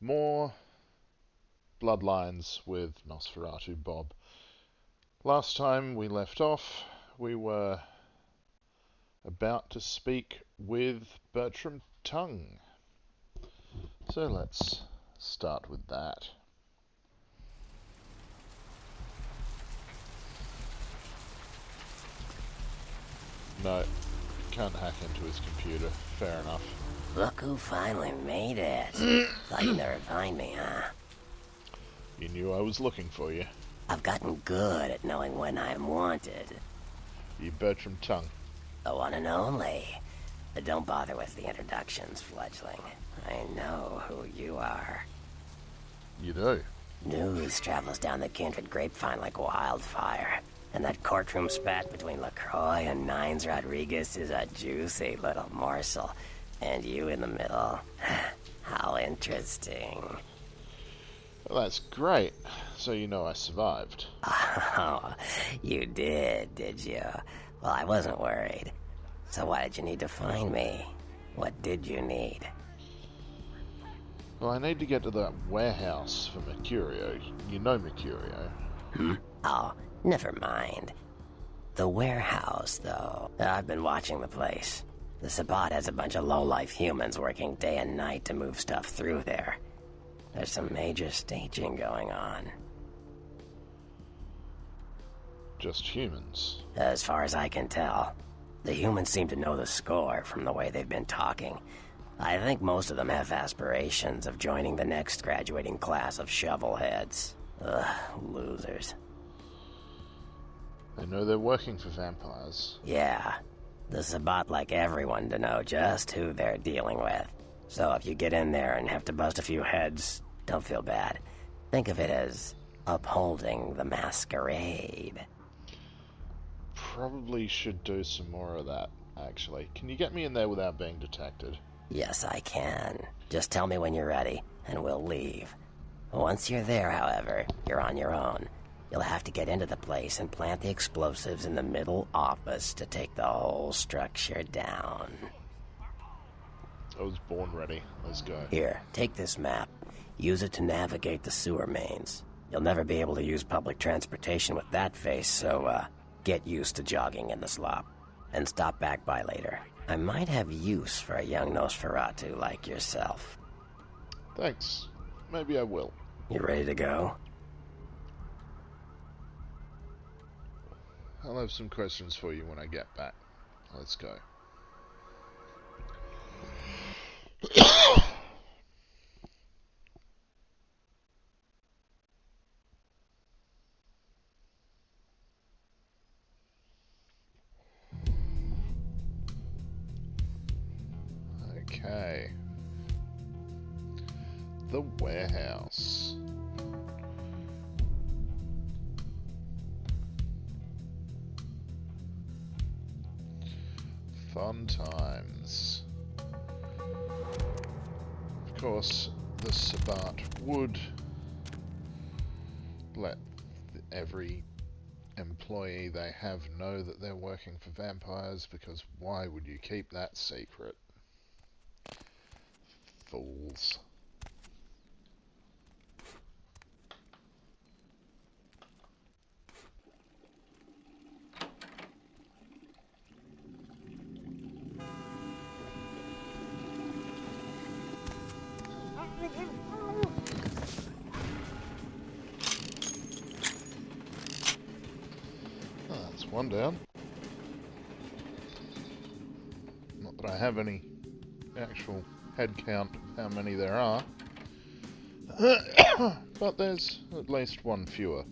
More Bloodlines with Nosferatu Bob. Last time we left off, we were about to speak with Bertram Tung. So let's start with that. No, can't hack into his computer. Fair enough. Look who finally made it. Thought you'd never find me, huh? You knew I was looking for you. I've gotten good at knowing when I'm wanted. You Bertram Tung. The one and only. But don't bother with the introductions, fledgling. I know who you are. You do? News travels down the kindred grapevine like wildfire. And that courtroom spat between LaCroix and Nines Rodriguez is a juicy little morsel. And you in the middle. How interesting. Well, that's great. So you know I survived. Oh, you did you? Well, I wasn't worried. So why did you need to find me? What did you need? Well, I need to get to that warehouse for Mercurio. You know Mercurio. Oh, never mind. The warehouse, though. I've been watching the place. The Sabbat has a bunch of low-life humans working day and night to move stuff through there. There's some major staging going on. Just humans. As far as I can tell. The humans seem to know the score from the way they've been talking. I think most of them have aspirations of joining the next graduating class of shovelheads. Ugh, losers. They know they're working for vampires. Yeah. The Sabbat like everyone to know just who they're dealing with. So if you get in there and have to bust a few heads, don't feel bad. Think of it as upholding the Masquerade. Probably should do some more of that, actually. Can you get me in there without being detected? Yes, I can. Just tell me when you're ready, and we'll leave. Once you're there, however, you're on your own. You'll have to get into the place and plant the explosives in the middle office to take the whole structure down. I was born ready. Let's go. Here, take this map. Use it to navigate the sewer mains. You'll never be able to use public transportation with that face, so, get used to jogging in the slop. And stop back by later. I might have use for a young Nosferatu like yourself. Thanks. Maybe I will. You ready to go? I'll have some questions for you when I get back. Let's go. Okay. The warehouse. Fun times. Of course, the Sabbat would let every employee they have know that they're working for vampires, because why would you keep that secret? Fools. Oh, that's one down. Not that I have any actual head count of how many there are. But there's at least one fewer.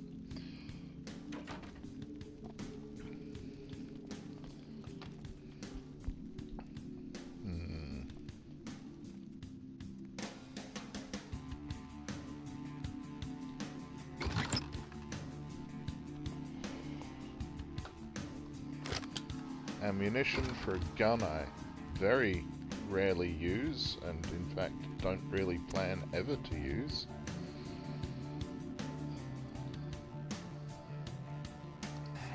Ammunition for a gun I very rarely use, and in fact don't really plan ever to use.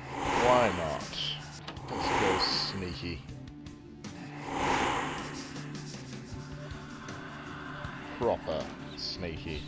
Why not? Let's go sneaky. proper sneaky.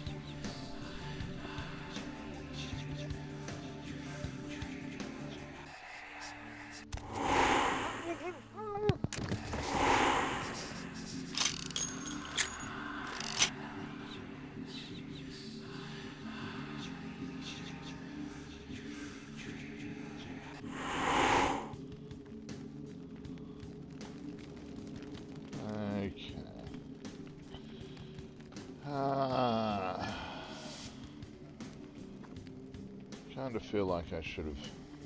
Kind of feel like I should have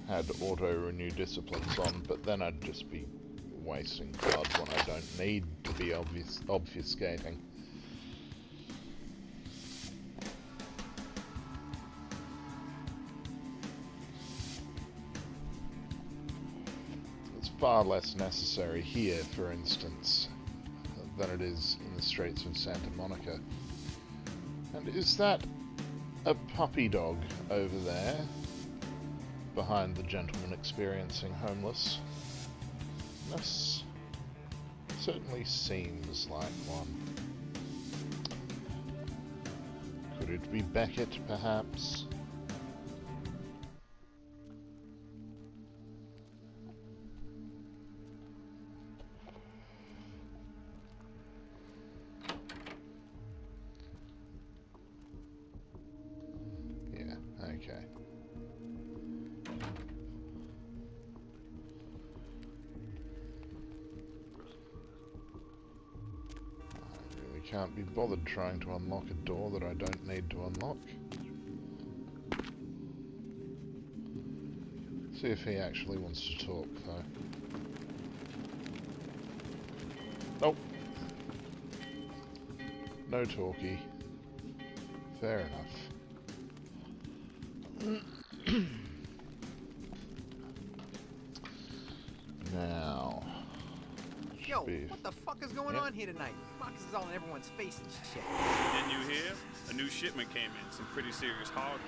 had auto-renew disciplines on, but then I'd just be wasting cards when I don't need to be obfuscating. It's far less necessary here, for instance, than it is in the streets of Santa Monica. And is that a puppy dog over there, behind the gentleman experiencing homeless? This certainly seems like one. Could it be Beckett, perhaps? Okay. I really can't be bothered trying to unlock a door that I don't need to unlock. See if he actually wants to talk, though. Nope. No talkie. Fair enough. Now, yo, what the fuck is going on here tonight? Marcus is all in everyone's face and shit. Didn't you hear? A new shipment came in, some pretty serious hardware.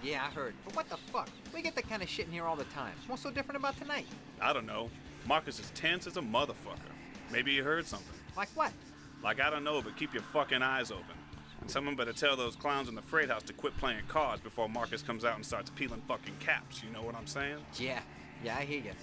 Yeah, I heard. But what the fuck? We get that kind of shit in here all the time. What's so different about tonight? I don't know. Marcus is tense as a motherfucker. Maybe he heard something. Like what? Like, I don't know, but keep your fucking eyes open. And someone better tell those clowns in the freight house to quit playing cards before Marcus comes out and starts peeling fucking caps. You know what I'm saying? Yeah, I hear you.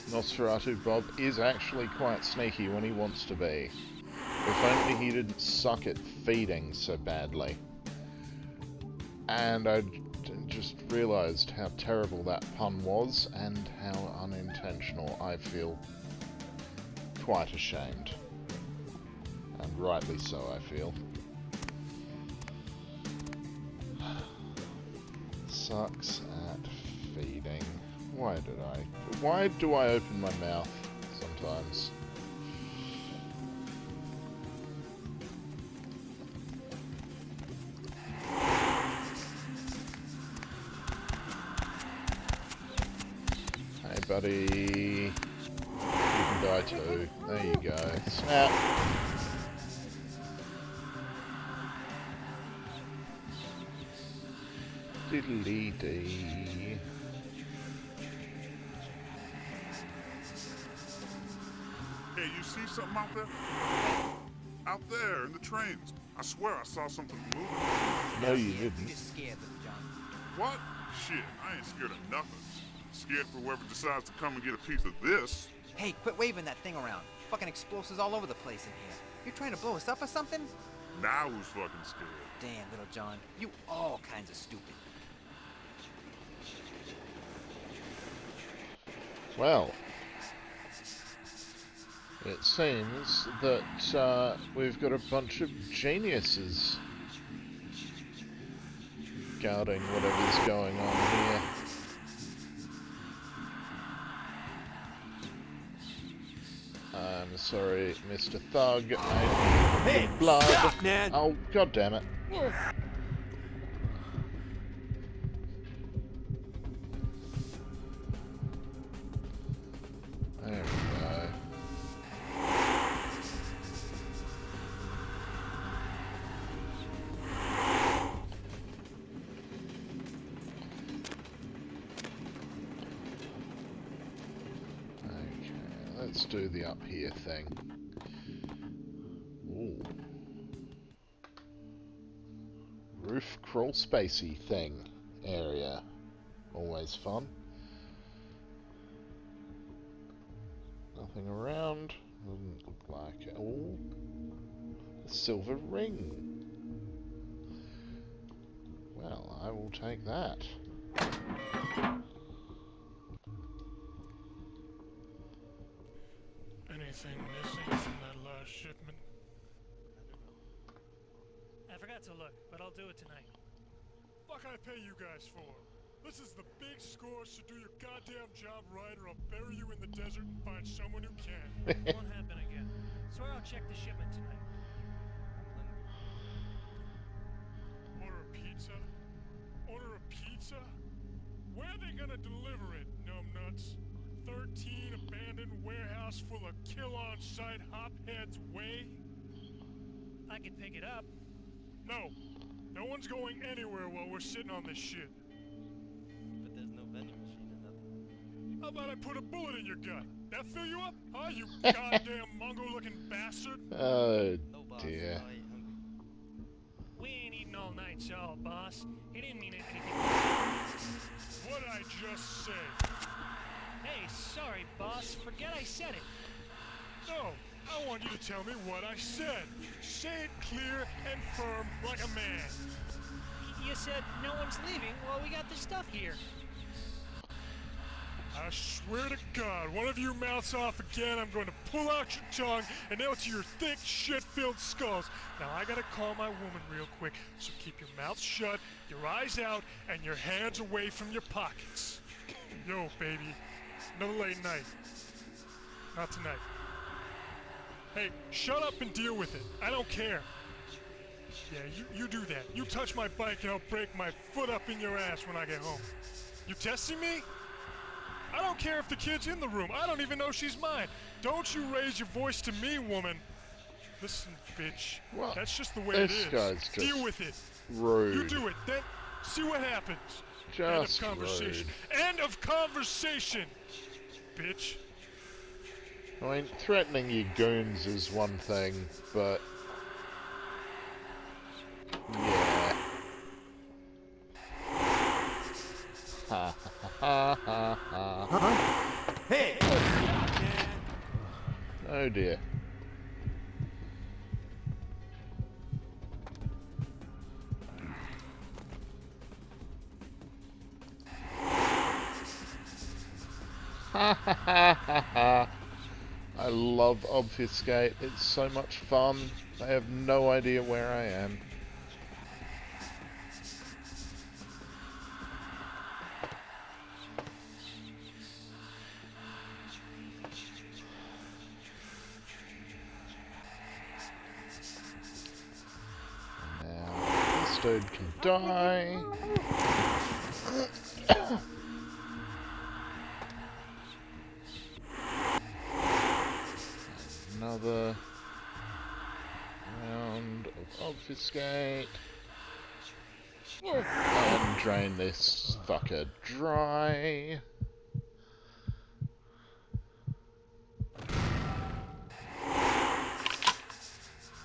Nosferatu Bob is actually quite sneaky when he wants to be. If only he didn't suck at feeding so badly. And I just realised how terrible that pun was and how unintentional. I feel quite ashamed. And rightly so, I feel. Sucks at feeding. Why do I open my mouth sometimes? Hey buddy, you can die too. There you go. Snap. Diddly-dee. Hey, you see something out there? Out there in the trains. I swear I saw something moving. No, you You're didn't. just scared, little John. What? Shit, I ain't scared of nothing. Scared for whoever decides to come and get a piece of this. Hey, quit waving that thing around. Fucking explosives all over the place in here. You're trying to blow us up or something? Now who's fucking scared? Damn, little John. You all kinds of stupid. Well, it seems that we've got a bunch of geniuses guarding whatever's going on here. I'm sorry, Mr. Thug. I need blood. Stop, man. Oh, god damn it. There we go. Okay, let's do the up here thing. Ooh. Roof crawl spacey thing area. Always fun. Nothing around. Doesn't look like it. Oh, a silver ring. Well, I will take that. Anything missing from that last shipment? I forgot to look, but I'll do it tonight. Fuck I pay you guys for? This is the big score, so do your goddamn job right or I'll bury you in the desert and find someone who can. It won't happen again. Swear I'll check the shipment tonight. Order a pizza? Order a pizza? Where are they gonna deliver it, numbnuts? 13 abandoned warehouse full of kill-on-site hopheads way? I could pick it up. No. No one's going anywhere while we're sitting on this shit. But there's no vending machine or nothing. How about I put a bullet in your gut? That fill you up? Huh, you goddamn Mongo-looking bastard? Oh No, boss. dear. I ain't hungry. We ain't eating all night, so, boss. He didn't mean anything. What'd I just say? Hey, sorry, boss. Forget I said it. No, I want you to tell me what I said. Say it clear and firm like a man. You said no one's leaving while we got the stuff here. I swear to God, one of you mouths off again, I'm going to pull out your tongue and nail it to your thick, shit-filled skulls. Now, I gotta call my woman real quick, so keep your mouth shut, your eyes out, and your hands away from your pockets. Yo, baby, another late night. Not tonight. Hey, shut up and deal with it. I don't care. Yeah, you do that. You touch my bike and I'll break my foot up in your ass when I get home. You testing me? I don't care if the kid's in the room. I don't even know she's mine. Don't you raise your voice to me, woman. Listen, bitch. Well, that's just the way it this is. guy's just Deal with it. rude. You do it, then see what happens. Just End of conversation. rude. End of conversation, bitch. I mean, threatening your goons is one thing, but yeah. Ha ha ha ha ha. Hey! Oh dear. Ha ha ha ha ha. I love Obfuscate, it's so much fun. I have no idea where I am. Now, this dude can die. Another round of Obfuscate. And drain this fucker dry.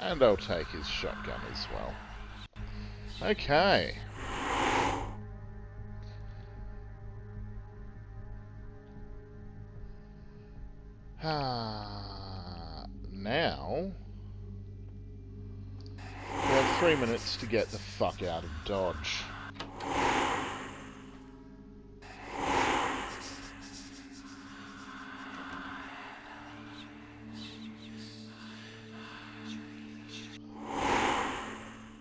And I'll take his shotgun as well. Okay. Now, we have 3 minutes to get the fuck out of Dodge.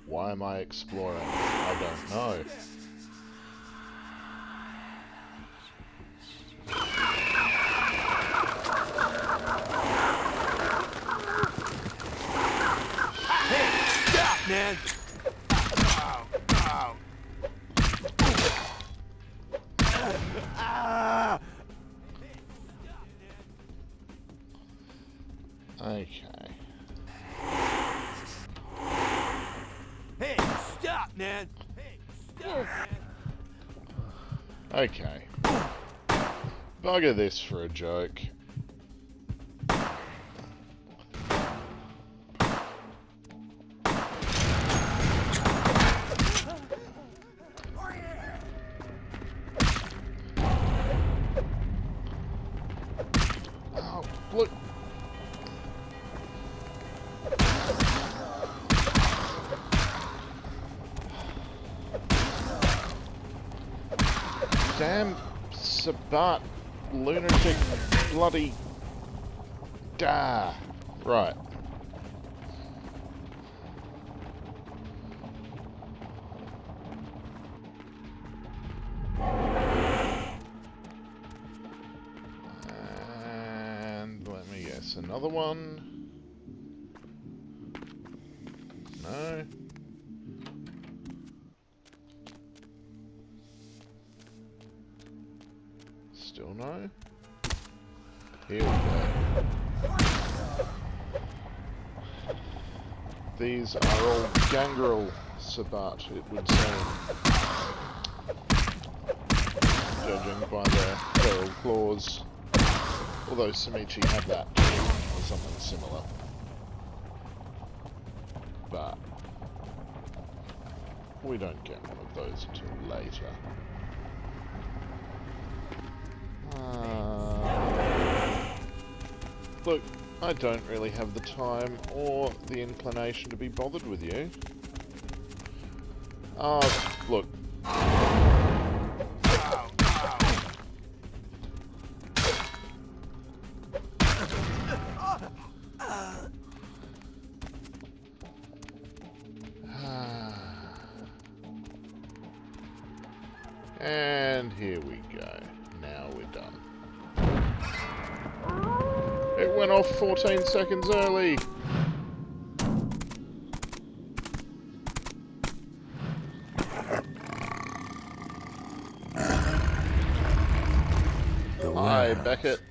Why am I exploring? I don't know. Man! Ow! Ow! man. Okay. Bugger this for a joke. Oh, look. Damn Sabat lunatic bloody right. And let me guess, another one. No. Still no. Here we go. These are all Gangrel Sabat, it would seem. Judging by their feral claws. Although Samichi had that too, or something similar. But we don't get one of those until later. Look, I don't really have the time or the inclination to be bothered with you. Look. And here we go. Now we're done. It went off 14 seconds early. Hi, Beckett.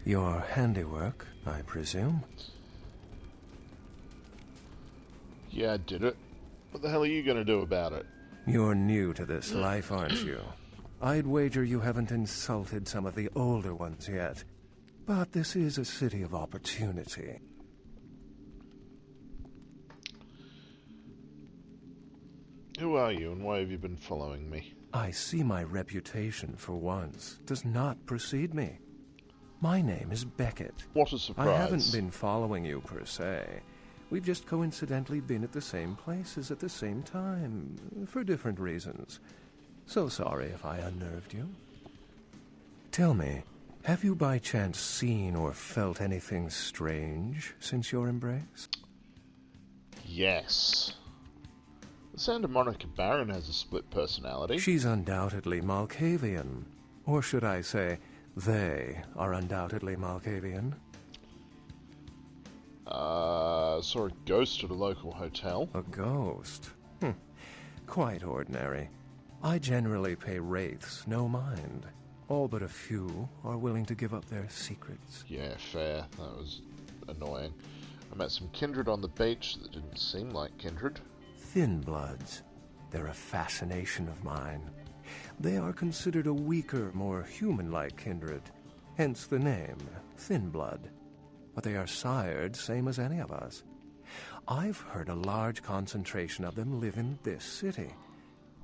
Your handiwork, I presume? Yeah, I did it. What the hell are you going to do about it? You're new to this life, aren't you? I'd wager you haven't insulted some of the older ones yet. But this is a city of opportunity. Who are you and why have you been following me? I see my reputation, for once, does not precede me. My name is Beckett. What a surprise. I haven't been following you, per se. We've just coincidentally been at the same places at the same time, for different reasons. So sorry if I unnerved you. Tell me, have you by chance seen or felt anything strange since your embrace? Yes. The Santa Monica Baron has a split personality. She's undoubtedly Malkavian. Or should I say, they are undoubtedly Malkavian. Saw a ghost at a local hotel. A ghost? Quite ordinary. I generally pay wraiths no mind. All but a few are willing to give up their secrets. Yeah, fair. That was annoying. I met some kindred on the beach that didn't seem like kindred. Thin bloods. They're a fascination of mine. They are considered a weaker, more human-like kindred. Hence the name, Thin Blood. But they are sired same as any of us. I've heard a large concentration of them live in this city.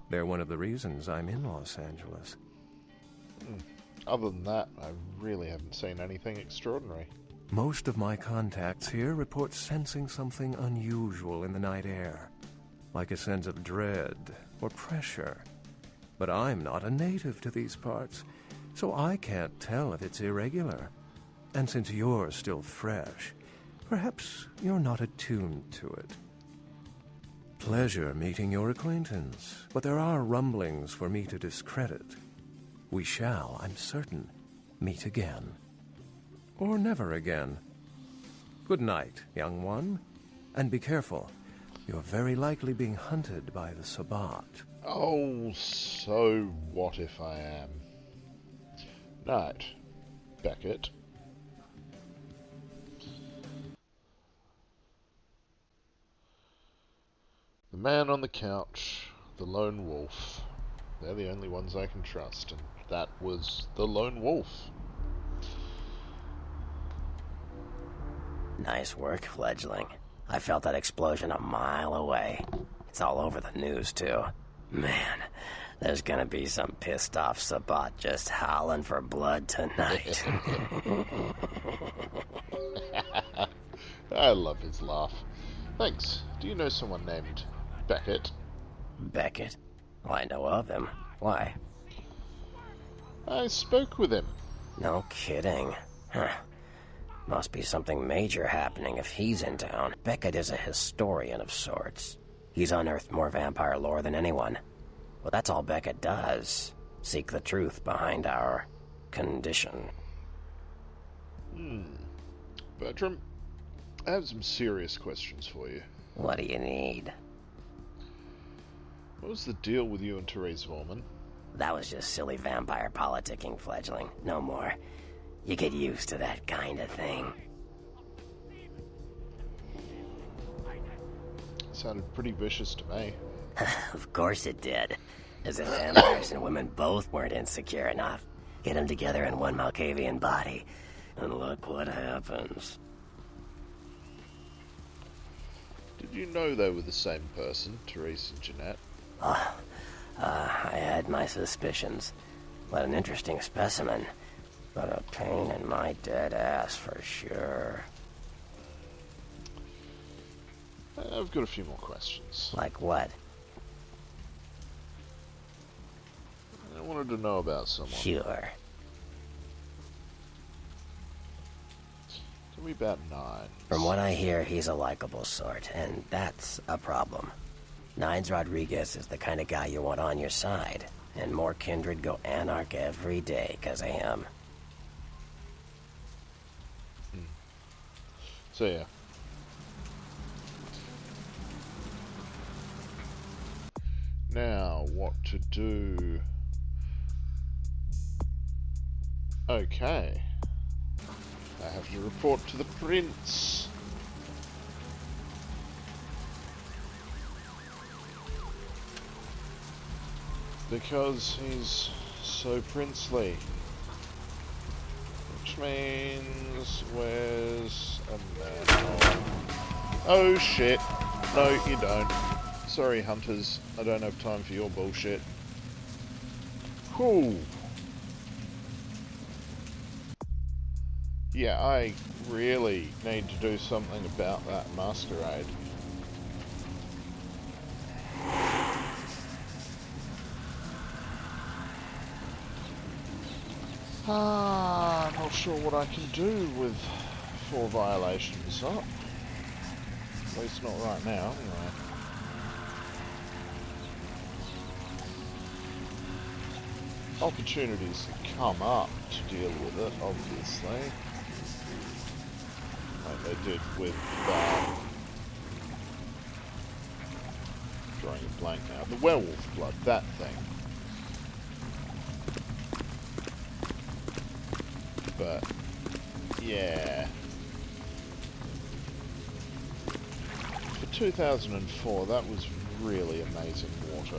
They're one of the reasons I'm in Los Angeles. Other than that, I really haven't seen anything extraordinary. Most of my contacts here report sensing something unusual in the night air, like a sense of dread or pressure. But I'm not a native to these parts, so I can't tell if it's irregular. And since you're still fresh, perhaps you're not attuned to it. Pleasure meeting your acquaintance, but there are rumblings for me to discredit. We shall, I'm certain, meet again. Or never again. Good night, young one. And be careful. You're very likely being hunted by the Sabbat. Oh, so what if I am? Night, Beckett. The man on the couch the lone wolf. They're the only ones I can trust, and that was the lone wolf. Nice work, fledgling. I felt that explosion a mile away. It's all over the news, too. Man, there's gonna be some pissed off Sabat just howling for blood tonight. I love his laugh. Thanks. Do you know someone named Beckett? Beckett? Well, I know of him. Why? I spoke with him. No kidding. Huh. Must be something major happening if he's in town. Beckett is a historian of sorts. He's unearthed more vampire lore than anyone. Well, that's all Beckett does. Seek the truth behind our condition. Bertram, I have some serious questions for you. What do you need? What was the deal with you and Therese Vorman? That was just silly vampire politicking, fledgling. No more. You get used to that kind of thing. Sounded pretty vicious to me. Of course it did. As if vampires and women both weren't insecure enough. Get them together in one Malkavian body, and look what happens. Did you know they were the same person, Therese and Jeanette? I had my suspicions. What an interesting specimen. But a pain in my dead ass for sure. I've got a few more questions. Like what? I wanted to know about someone. Sure. Tell me about Nine. From what I hear, he's a likable sort, and that's a problem. Nines Rodriguez is the kind of guy you want on your side, and more kindred go anarch every day because of him. So yeah. Now, what to do? Okay. I have to report to the prince. Because he's so princely. Which means, where's a man? Oh shit. No, you don't. Sorry, hunters. I don't have time for your bullshit. Whew. Yeah, I really need to do something about that Masquerade. I'm not sure what I can do with 4 violations up. At least not right now, anyway. Opportunities come up to deal with it, obviously. Like they did with, drawing a blank now, the werewolf blood, that thing. But, yeah. For 2004, that was really amazing water.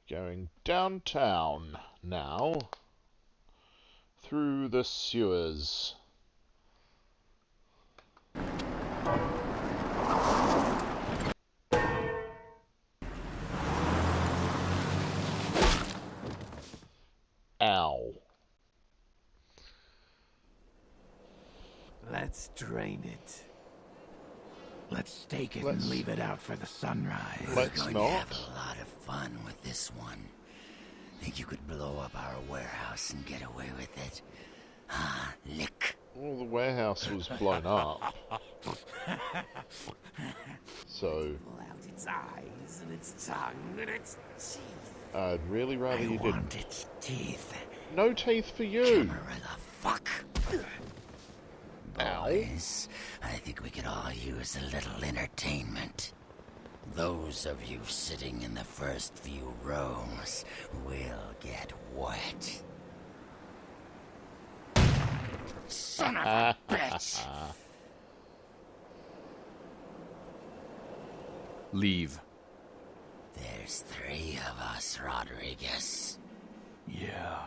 Going downtown now, through the sewers. Ow. Let's drain it. Let's take it and leave it out for the sunrise. Let's We're going not. to have a lot of fun with this one. Think you could blow up our warehouse and get away with it? Ah, lick. Well, the warehouse was blown up. So, Pull out its eyes and its tongue and its teeth. I'd really rather you I want didn't. its teeth. No teeth for you! Camarilla, fuck. Boys, I think we could all use a little entertainment. Those of you sitting in the first few rows will get wet. son of a bitch! Leave. There's 3 of us, Rodriguez. Yeah.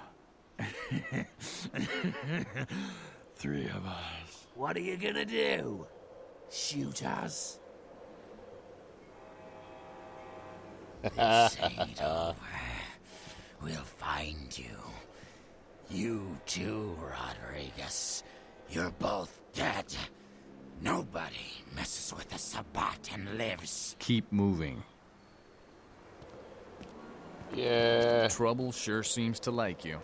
3 of us. What are you gonna do? Shoot us? This ain't over. We'll find you. You too, Rodriguez. You're both dead. Nobody messes with the Sabbat and lives. Keep moving. Yeah. Trouble sure seems to like you.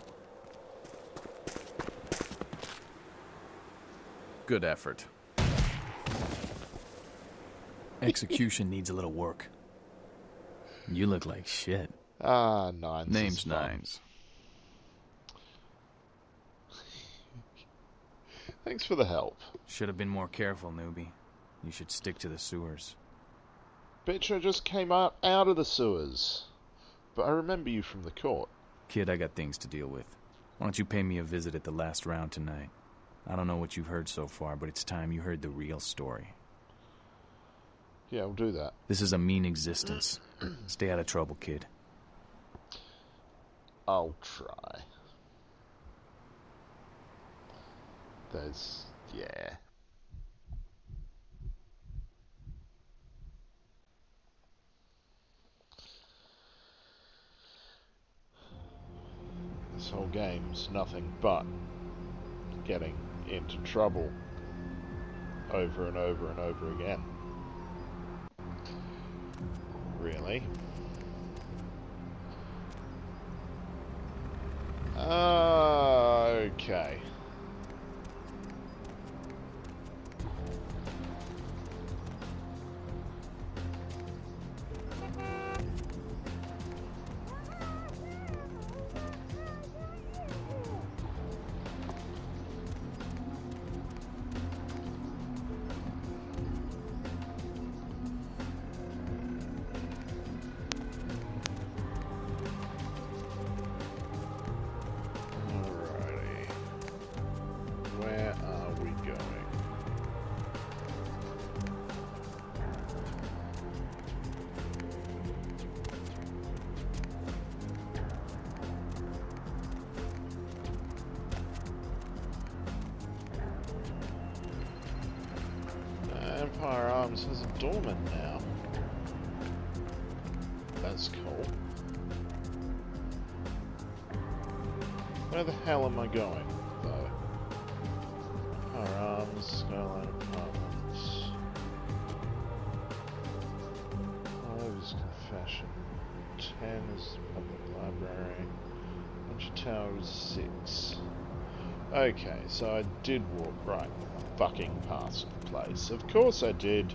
Good effort. Execution needs a little work. You look like shit. Ah, Nines. Name's Nines. Thanks for the help. Should have been more careful, newbie. You should stick to the sewers. Bitch, I just came out of the sewers. But I remember you from the court. Kid, I got things to deal with. Why don't you pay me a visit at the last round tonight? I don't know what you've heard so far, but it's time you heard the real story. Yeah, I'll do that. This is a mean existence. Stay out of trouble, kid. I'll try. Yeah. This whole game's nothing but getting into trouble over and over and over again. Really? Okay. Empire Arms has a doorman now. That's cool. Where the hell am I going, though? Empire Arms, Skyline Apartments. Oliver's Confession. 10 is the Public Library. Bunch of Towers 6. Okay, so I did walk right fucking past the place. Of course I did.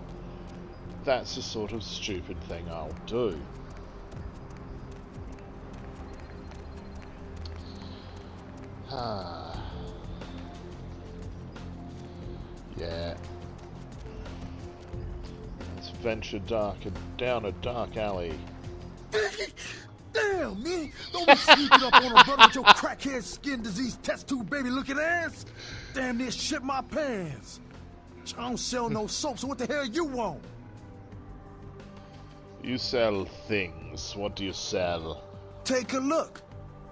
That's the sort of stupid thing I'll do. Yeah. Let's venture down a dark alley. Damn, man! Don't be sneaking up on a brother with your crackhead skin disease test tube baby looking ass! Damn near shit my pants! I don't sell no soap, so what the hell you want? You sell things. What do you sell? Take a look.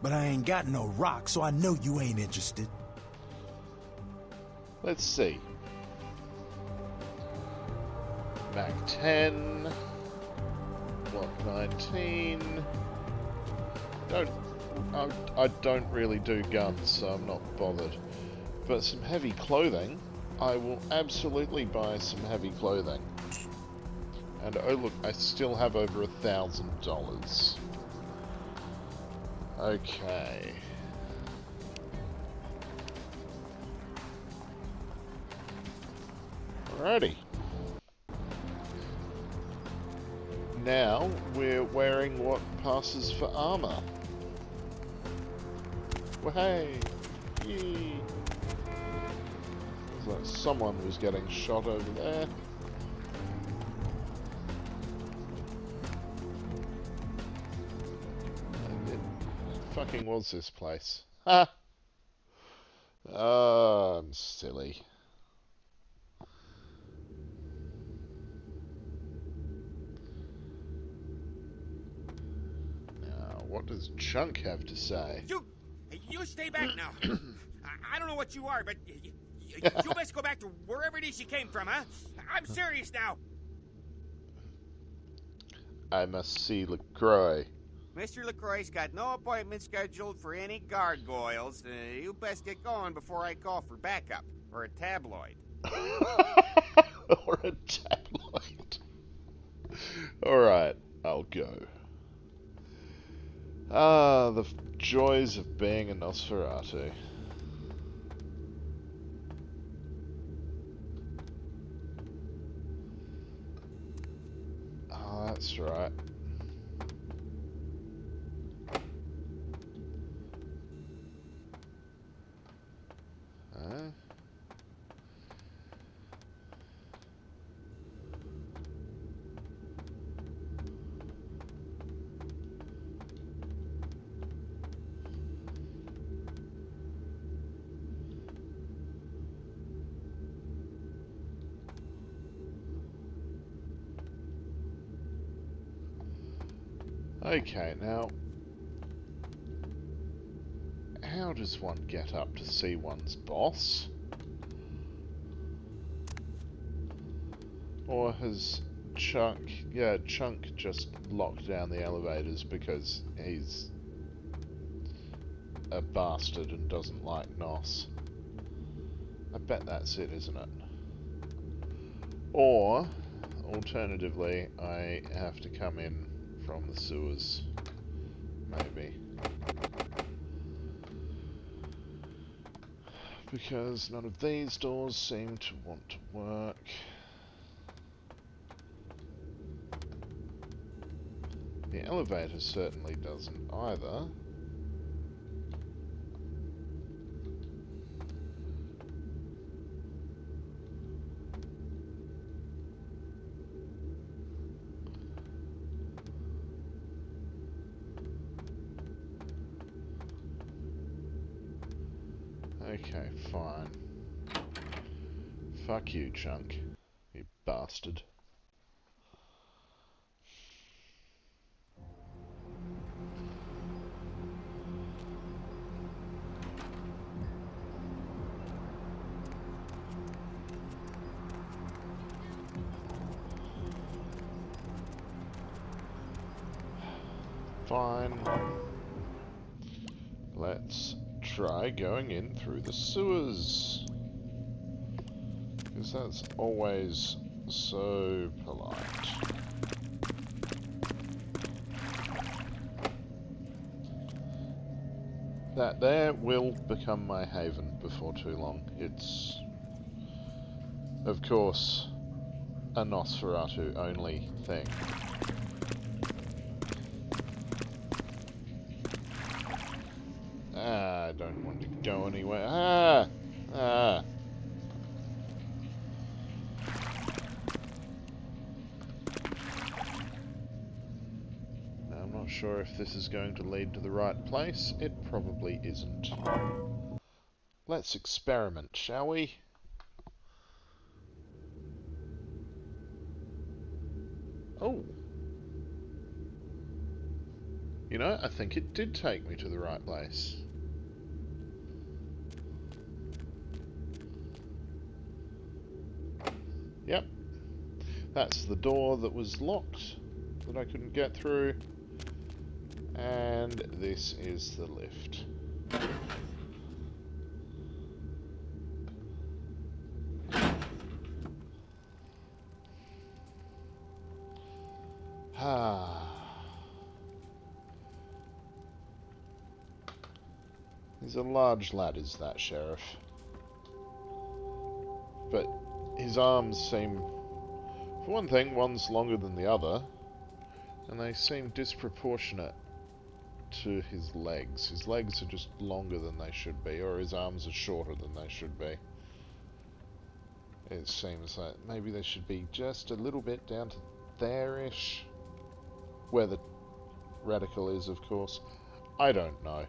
But I ain't got no rock, so I know you ain't interested. Let's see. Mac 10. Block 19. I don't really do guns, so I'm not bothered. But some heavy clothing, I will absolutely buy some heavy clothing. And oh look, I still have over $1,000. Okay. Alrighty. Now we're wearing what passes for armor. Well, hey! Yee. Looks like someone was getting shot over there. And it fucking was this place. Ha! Oh, I'm silly. Now, what does Chunk have to say? You stay back now. I don't know what you are, but you best go back to wherever it is you came from, huh? I'm serious now. I must see LaCroix. Mr. LaCroix's got no appointment scheduled for any gargoyles. You best get going before I call for backup. Or a tabloid. Or a tabloid. Alright, I'll go. Ah, the joys of being a Nosferatu. Oh, that's right. Okay, now, how does one get up to see one's boss? Or has Chunk just locked down the elevators because he's a bastard and doesn't like Nos? I bet that's it, isn't it? Or, alternatively, I have to come in from the sewers, maybe. Because none of these doors seem to want to work. The elevator certainly doesn't either. Okay, fine. Fuck you, Chunk. You bastard. Fine. Let's try going in through the sewers. Because that's always so polite. That there will become my haven before too long. It's, of course, a Nosferatu only thing. I don't want to go anywhere. Now, I'm not sure if this is going to lead to the right place. It probably isn't. Let's experiment, shall we? Oh. You know, I think it did take me to the right place. Yep. That's the door that was locked, that I couldn't get through. And this is the lift. He's a large lad, is that sheriff. But his arms seem, for one thing, one's longer than the other, and they seem disproportionate to his legs. His legs are just longer than they should be, or his arms are shorter than they should be. It seems like maybe they should be just a little bit down to there-ish, where the reticle is, of course. I don't know.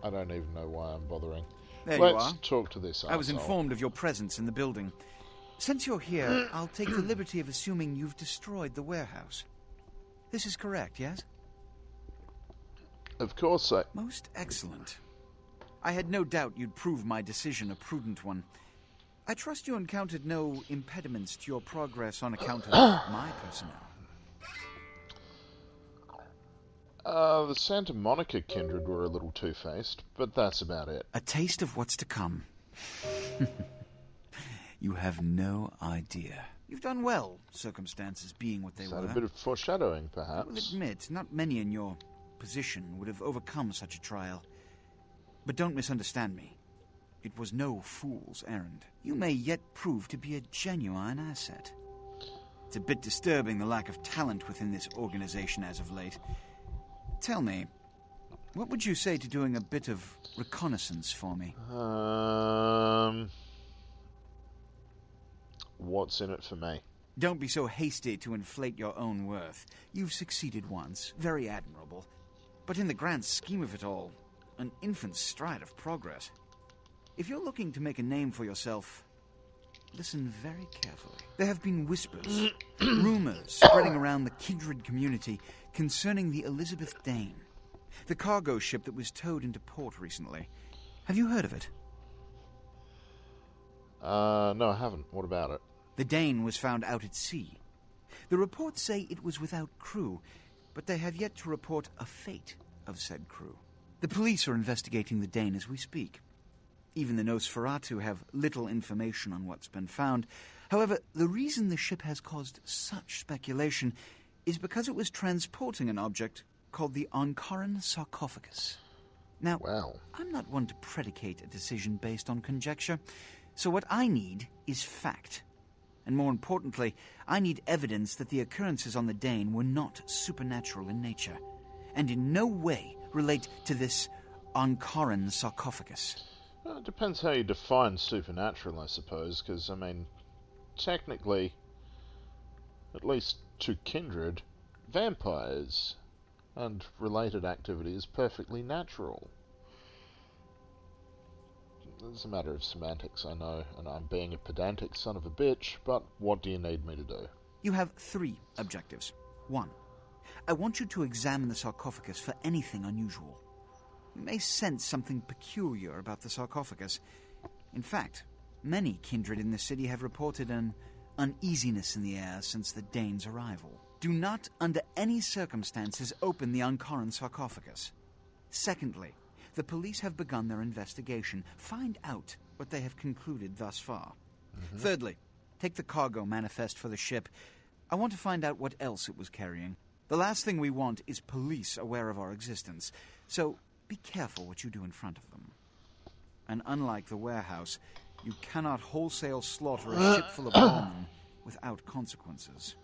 I don't even know why I'm bothering. There you are. Let's talk to this I was arsehole. informed of your presence in the building. Since you're here, I'll take the liberty of assuming you've destroyed the warehouse. This is correct, yes? Of course, sir. Most excellent. I had no doubt you'd prove my decision a prudent one. I trust you encountered no impediments to your progress on account of my personnel. The Santa Monica kindred were a little two-faced, but that's about it. A taste of what's to come. You have no idea. You've done well, circumstances being what they were. Is that a bit of foreshadowing, perhaps? I will admit, not many in your position would have overcome such a trial. But don't misunderstand me. It was no fool's errand. You may yet prove to be a genuine asset. It's a bit disturbing, the lack of talent within this organization as of late. Tell me, what would you say to doing a bit of reconnaissance for me? What's in it for me? Don't be so hasty to inflate your own worth. You've succeeded once, very admirable. But in the grand scheme of it all, an infant stride of progress. If you're looking to make a name for yourself, listen very carefully. There have been whispers, rumors spreading around the kindred community concerning the Elizabeth Dane, the cargo ship that was towed into port recently. Have you heard of it? No, I haven't. What about it? The Dane was found out at sea. The reports say it was without crew, but they have yet to report a fate of said crew. The police are investigating the Dane as we speak. Even the Nosferatu have little information on what's been found. However, the reason the ship has caused such speculation is because it was transporting an object called the Ankaran sarcophagus. Now, I'm not one to predicate a decision based on conjecture, so what I need is fact. And more importantly, I need evidence that the occurrences on the Dane were not supernatural in nature, and in no way relate to this Ankaran sarcophagus. Well, it depends how you define supernatural, I suppose, because, I mean, technically, at least to kindred, vampires and related activity is perfectly natural. It's a matter of semantics, I know, and I'm being a pedantic son of a bitch, but what do you need me to do? You have 3 objectives. 1. I want you to examine the sarcophagus for anything unusual. You may sense something peculiar about the sarcophagus. In fact, many kindred in the city have reported an uneasiness in the air since the Dane's arrival. Do not, under any circumstances, open the Ankaran sarcophagus. Secondly, the police have begun their investigation. Find out what they have concluded thus far. Thirdly, take the cargo manifest for the ship. I want to find out what else it was carrying. The last thing we want is police aware of our existence, so be careful what you do in front of them. And unlike the warehouse, you cannot wholesale slaughter a ship full of lawmen without consequences.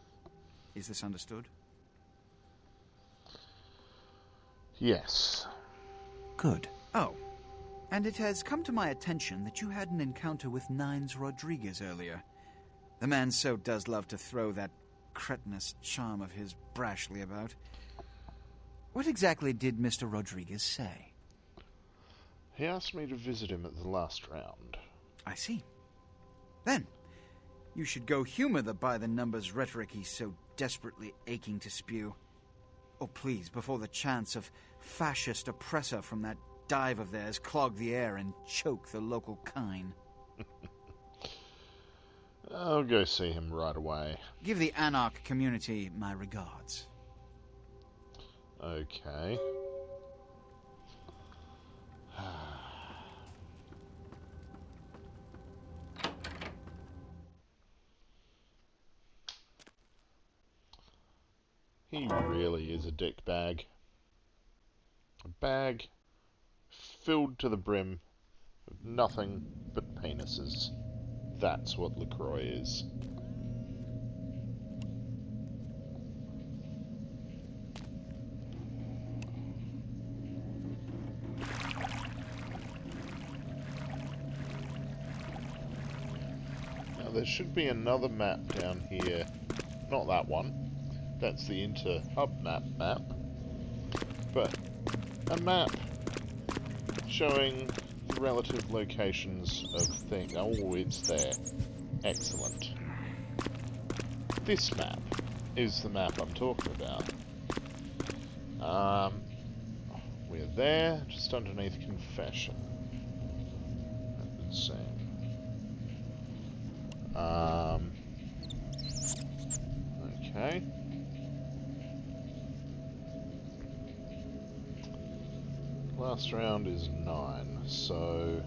Is this understood? Yes. Good. Oh, and it has come to my attention that you had an encounter with Nines Rodriguez earlier. The man so does love to throw that cretinous charm of his brashly about. What exactly did Mr. Rodriguez say? He asked me to visit him at the last round. I see. Then, you should go humor the by-the-numbers rhetoric he's so desperately aching to spew. Oh, please, before the chance of fascist oppressor from that dive of theirs clog the air and choke the local kine. I'll go see him right away. Give the Anarch community my regards. Okay. He really is a dick bag. A bag filled to the brim of nothing but penises. That's what LaCroix is. Now there should be another map down here. Not that one. That's the inter-hub map. But a map showing the relative locations of things. Oh, it's there. Excellent. This map is the map I'm talking about. We're there, just underneath Confession. Let's see. Okay. Last round is 9, so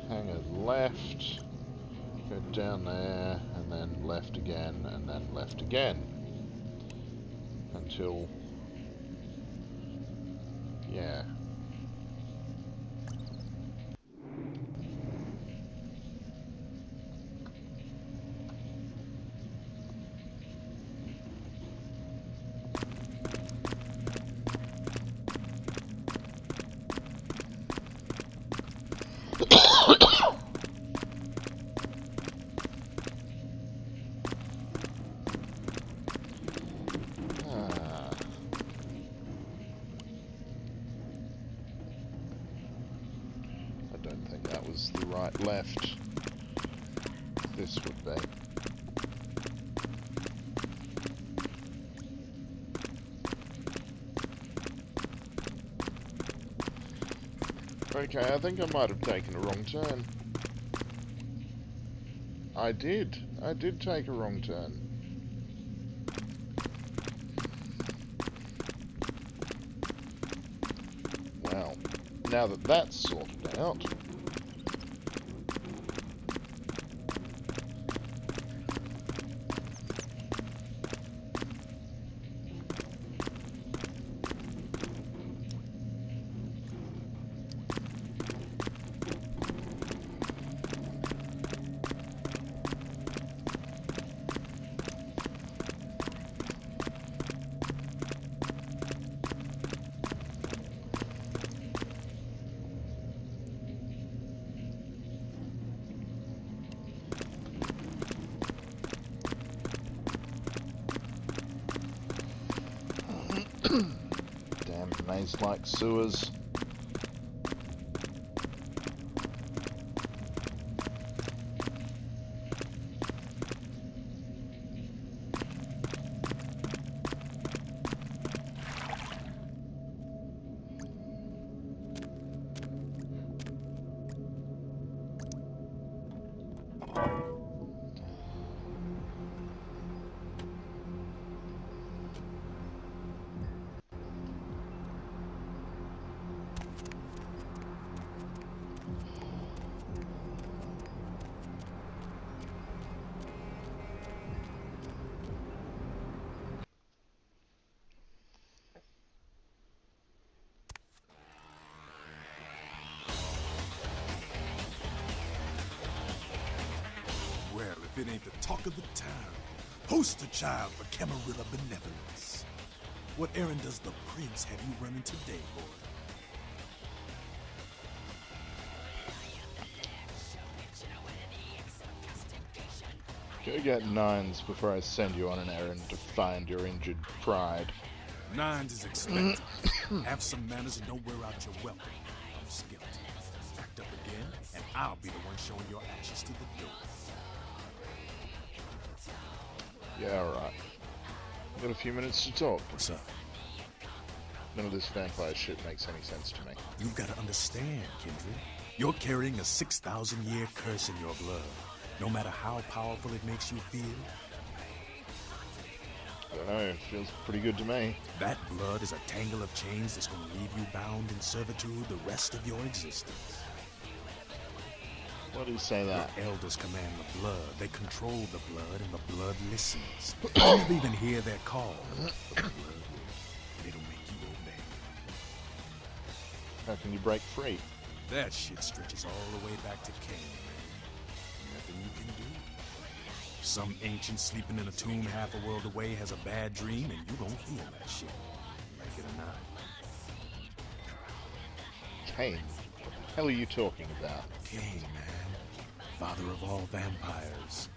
hang a left, go down there, and then left again, and then left again. Until, yeah. Left. This would be. Okay, I think I might have taken a wrong turn. I did take a wrong turn. Well, now that that's sorted out, damn maze-like sewers. If it ain't the talk of the town, poster child for Camarilla benevolence. What errand does the prince have you running today, boy? Go get 9s before I send you on an errand to find your injured pride. 9s is expected. Have some manners and don't wear out your welcome. I'm skeleton. Act up again, and I'll be the one showing your ashes to the door. Yeah, alright. I've got a few minutes to talk. What's up? None of this vampire shit makes any sense to me. You've got to understand, Kindred. You're carrying a 6,000-year curse in your blood. No matter how powerful it makes you feel. I don't know, it feels pretty good to me. That blood is a tangle of chains that's going to leave you bound in servitude the rest of your existence. Why do you say that? The elders command the blood. They control the blood, and the blood listens. You never even hear their call. But the blood will. It'll make you obey. How can you break free? That shit stretches all the way back to Cain, man. Nothing you can do. Some ancient sleeping in a tomb half a world away has a bad dream, and you gon' heal that shit. Like it or not. Cain? What the hell are you talking about? Cain, man. Father of all vampires.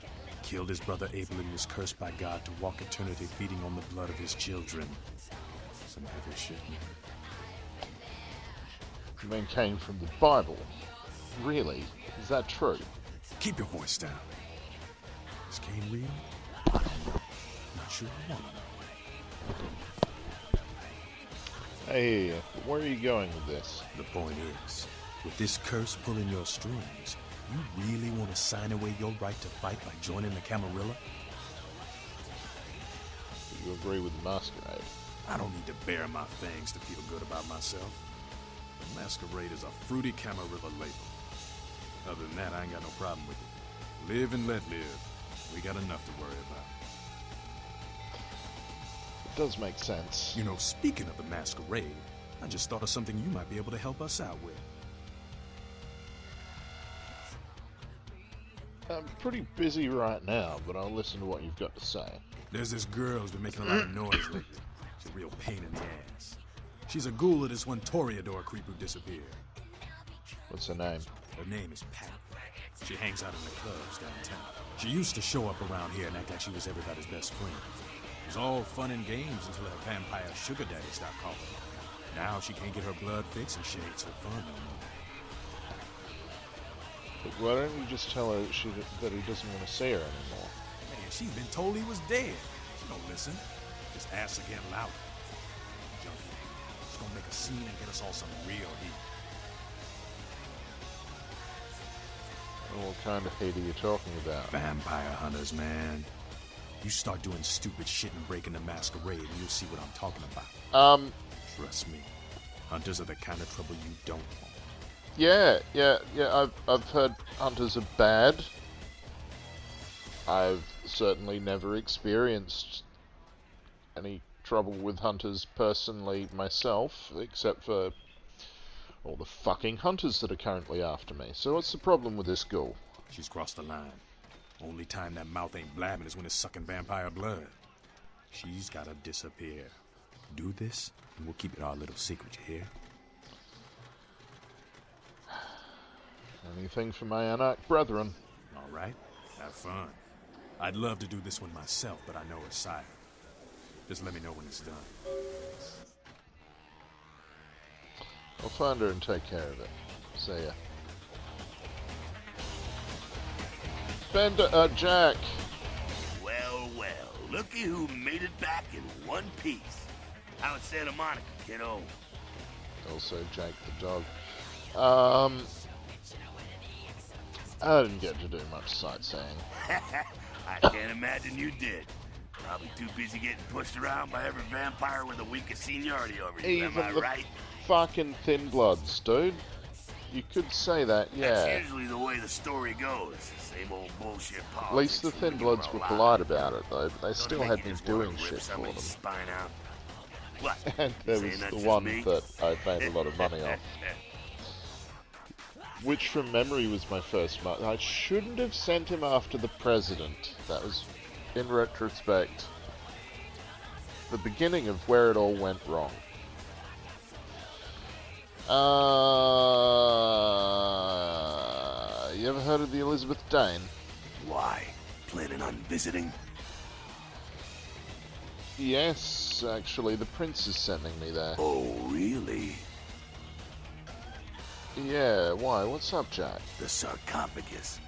Killed his brother Abel and was cursed by God to walk eternity feeding on the blood of his children. Some heavy shit, man. You mean came from the Bible? Really? Is that true? Keep your voice down. Is Cain real? I don't know. Not sure I want to know. Hey, where are you going with this? The point is, with this curse pulling your strings, you really want to sign away your right to fight by joining the Camarilla? Do you agree with Masquerade? I don't need to bare my fangs to feel good about myself. The Masquerade is a fruity Camarilla label. Other than that, I ain't got no problem with it. Live and let live. We got enough to worry about. It does make sense. You know, speaking of the Masquerade, I just thought of something you might be able to help us out with. I'm pretty busy right now, but I'll listen to what you've got to say. There's this girl who's been making a lot of noise lately. She's a real pain in the ass. She's a ghoul of this one Toreador creep who disappeared. What's her name? Her name is Pat. She hangs out in the clubs downtown. She used to show up around here and act like she was everybody's best friend. It was all fun and games until her vampire sugar daddy stopped calling her. Now she can't get her blood fixed and she ain't so fun no more. But why don't you just tell her that he doesn't want to see her anymore? Man, she's been told he was dead. She don't listen. Just ask again louder. Junkie. She's gonna make a scene and get us all some real heat. What kind of hate are you talking about? Vampire hunters, man. You start doing stupid shit and breaking the Masquerade and you'll see what I'm talking about. Trust me. Hunters are the kind of trouble you don't want. Yeah. I've heard hunters are bad. I've certainly never experienced any trouble with hunters personally myself, except for all the fucking hunters that are currently after me. So what's the problem with this ghoul? She's crossed the line. Only time that mouth ain't blabbing is when it's sucking vampire blood. She's gotta disappear. Do this, and we'll keep it our little secret, you hear? Anything for my anarch brethren. All right, have fun. I'd love to do this one myself, but I know it's silent. Just let me know when it's done. I'll find her and take care of it. See ya. Jack. Well, looky who made it back in one piece. How's Santa Monica, kiddo? Also Jake the dog. I didn't get to do much sightseeing. I can't imagine you did. Probably too busy getting pushed around by every vampire with the weakest seniority over you, am I right? Fucking Thin Bloods, dude. You could say that, yeah. That's usually the way the story goes. Same old bullshit politics. At least the Thin Bloods were polite about it, though, but they still had me doing shit for them. What? And there was the one that I made a lot of money off. Which, from memory, was my first month. I shouldn't have sent him after the president. That was, in retrospect, the beginning of where it all went wrong. You ever heard of the Elizabeth Dane? Why? Planning on visiting? Yes, actually, the prince is sending me there. Oh, really? Yeah, why? What's up, Jack? The sarcophagus.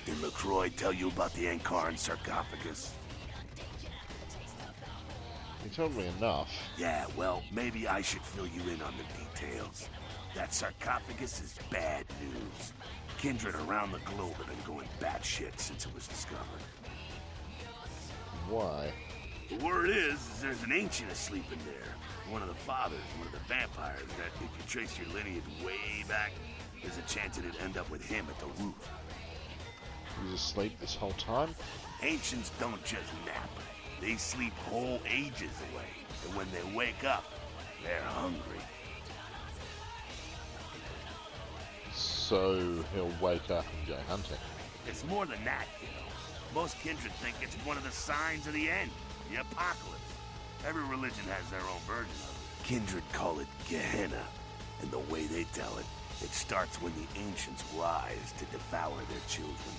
Did LaCroix tell you about the Ankaran sarcophagus? He told me enough. Yeah, well, maybe I should fill you in on the details. That sarcophagus is bad news. Kindred around the globe have been going batshit since it was discovered. Why? The word is there's an ancient asleep in there. One of the fathers, one of the vampires, that if you trace your lineage way back, there's a chance it'd end up with him at the root. He's asleep this whole time? Ancients don't just nap. They sleep whole ages away. And when they wake up, they're hungry. So he'll wake up and go hunting. It's more than that, you know. Most kindred think it's one of the signs of the end, the apocalypse. Every religion has their own version of it. Kindred call it Gehenna, and the way they tell it, it starts when the ancients rise to devour their children.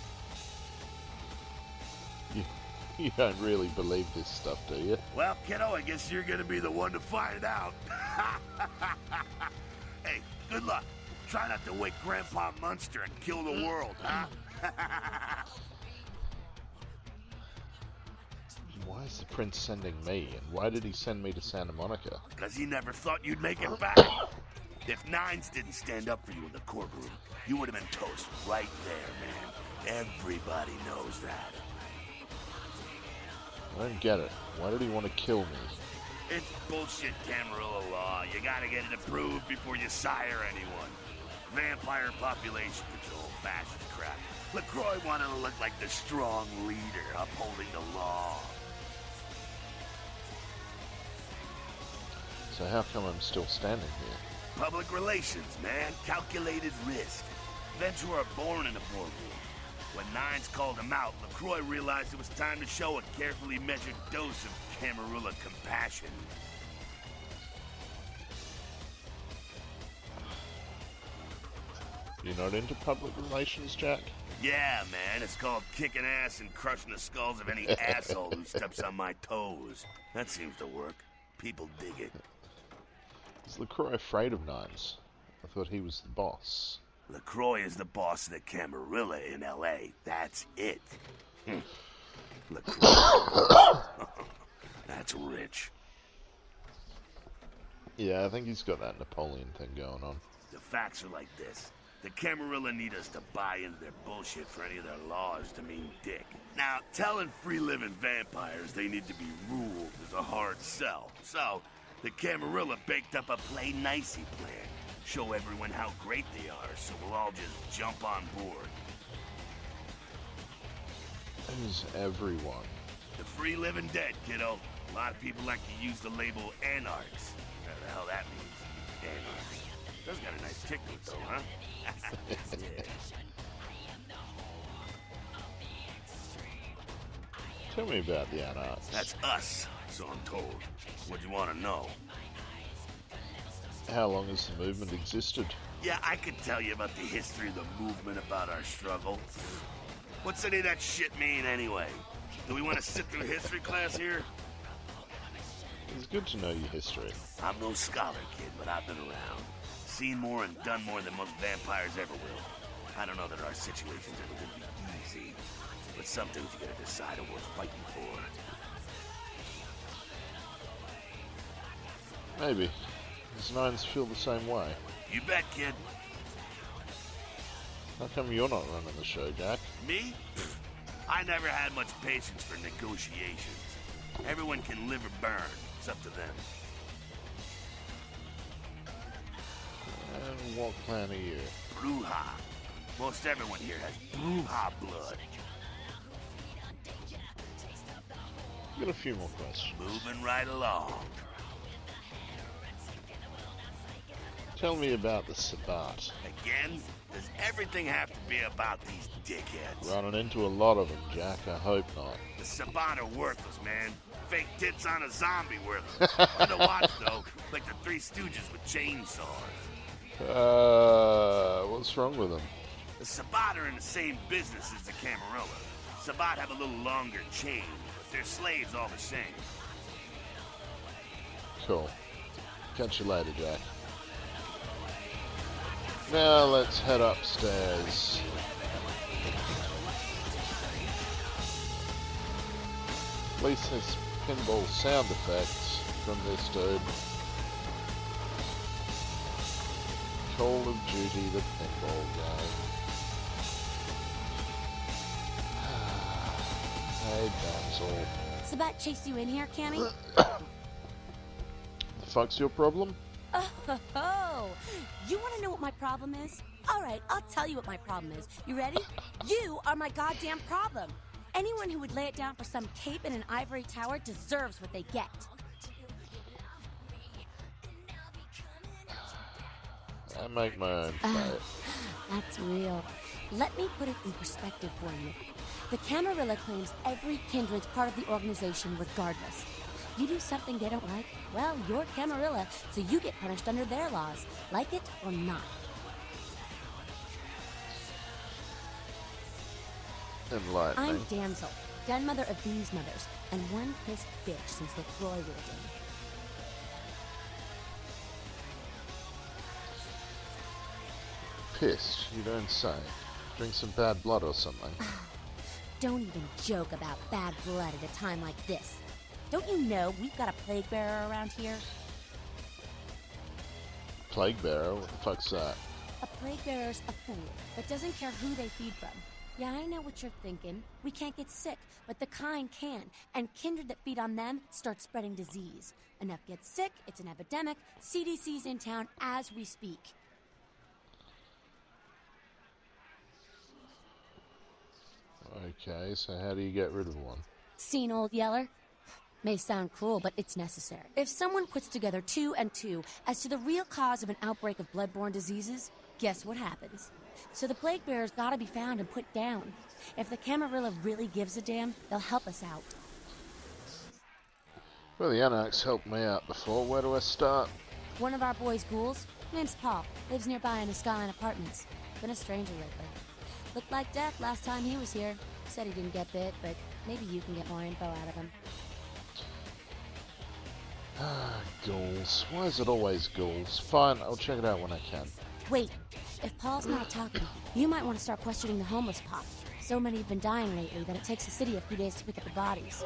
You don't really believe this stuff, do you? Well, kiddo, I guess you're gonna be the one to find out. Hey, good luck. Try not to wake Grandpa Munster and kill the world, huh? Why is the prince sending me, and why did he send me to Santa Monica? Because he never thought you'd make it back. If Nines didn't stand up for you in the courtroom, you would have been toast right there, man. Everybody knows that. I don't get it. Why did he want to kill me? It's bullshit Camarilla law. You gotta get it approved before you sire anyone. Vampire population control, fascist crap. LaCroix wanted to look like the strong leader upholding the law. So how come I'm still standing here? Public relations, man. Calculated risk. Vents were born in a boardroom. When Nines called him out, LaCroix realized it was time to show a carefully measured dose of Camarilla compassion. You're not into public relations, Jack? Yeah, man. It's called kicking ass and crushing the skulls of any asshole who steps on my toes. That seems to work. People dig it. Is LaCroix afraid of Nines? I thought he was the boss. LaCroix is the boss of the Camarilla in L.A. That's it. LaCroix. That's rich. Yeah, I think he's got that Napoleon thing going on. The facts are like this. The Camarilla need us to buy into their bullshit for any of their laws to mean dick. Now, telling free-living vampires they need to be ruled is a hard sell. So, the Camarilla baked up a play-nicey plan. Show everyone how great they are, so we'll all just jump on board. Who's everyone? The free-living dead, kiddo. A lot of people like to use the label anarchs. Whatever the hell that means. Anarchs. Does got a nice kick to it, though, huh? Yeah. Tell me about the anarchs. That's us, so I'm told. What do you want to know? How long has the movement existed? Yeah, I could tell you about the history of the movement, about our struggle. What's any of that shit mean, anyway? Do we want to sit through history class here? It's good to know your history. I'm no scholar, kid, but I've been around. Seen more and done more than most vampires ever will. I don't know that our situation's ever going to be easy, but some things you gotta decide are worth fighting for. Maybe. Does Nines feel the same way? You bet, kid. How come you're not running the show, Jack? Me? I never had much patience for negotiations. Everyone can live or burn. It's up to them. And what clan are you? Bruja. Most everyone here has Bruja blood. Got a few more questions. Moving right along. Tell me about the Sabbat. Again? Does everything have to be about these dickheads? Running into a lot of them, Jack. I hope not. The Sabbat are worthless, man. Fake tits on a zombie worthless. Fun to watch, though. Like the Three Stooges with chainsaws. What's wrong with them? The Sabbat are in the same business as the Camarilla. Sabbat have a little longer chain, but they're slaves all the same. Cool. Catch you later, Jack. Now let's head upstairs. At least there's pinball sound effects from this dude. Call of Duty, the pinball game. Hey, damsel. Sabbat chased you in here, Cammy? The fuck's your problem? Oh, you want to know what my problem is? All right, I'll tell you what my problem is. You ready? You are my goddamn problem. Anyone who would lay it down for some cape in an ivory tower deserves what they get. I make my own fate. That's real. Let me put it in perspective for you. The Camarilla claims every kindred's part of the organization regardless. You do something they don't like, well, you're Camarilla, so you get punished under their laws, like it or not. Enlighten I'm me. Damsel, grandmother of these mothers, and one pissed bitch since LaCroix ruled in. pissed, you don't say. Drink some bad blood or something. Don't even joke about bad blood at a time like this. Don't you know we've got a plague bearer around here? Plague bearer? What the fuck's that? A plague bearer's a fool that doesn't care who they feed from. Yeah, I know what you're thinking. We can't get sick, but the kind can. And kindred that feed on them start spreading disease. Enough get sick, it's an epidemic. CDC's in town as we speak. Okay, so how do you get rid of one? Seen Old Yeller? May sound cruel, but it's necessary. If someone puts together 2 and 2 as to the real cause of an outbreak of bloodborne diseases, guess what happens? So the plague bearer's gotta be found and put down. If the Camarilla really gives a damn, they'll help us out. Well, the Anarchs helped me out before. Where do I start? One of our boys' ghouls, name's Paul, lives nearby in the Skyline Apartments. Been a stranger lately. Looked like death last time he was here. Said he didn't get bit, but maybe you can get more info out of him. Ghouls. Why is it always ghouls? Fine, I'll check it out when I can. Wait, if Paul's not talking, you might want to start questioning the homeless pop. So many have been dying lately that it takes the city a few days to pick up the bodies.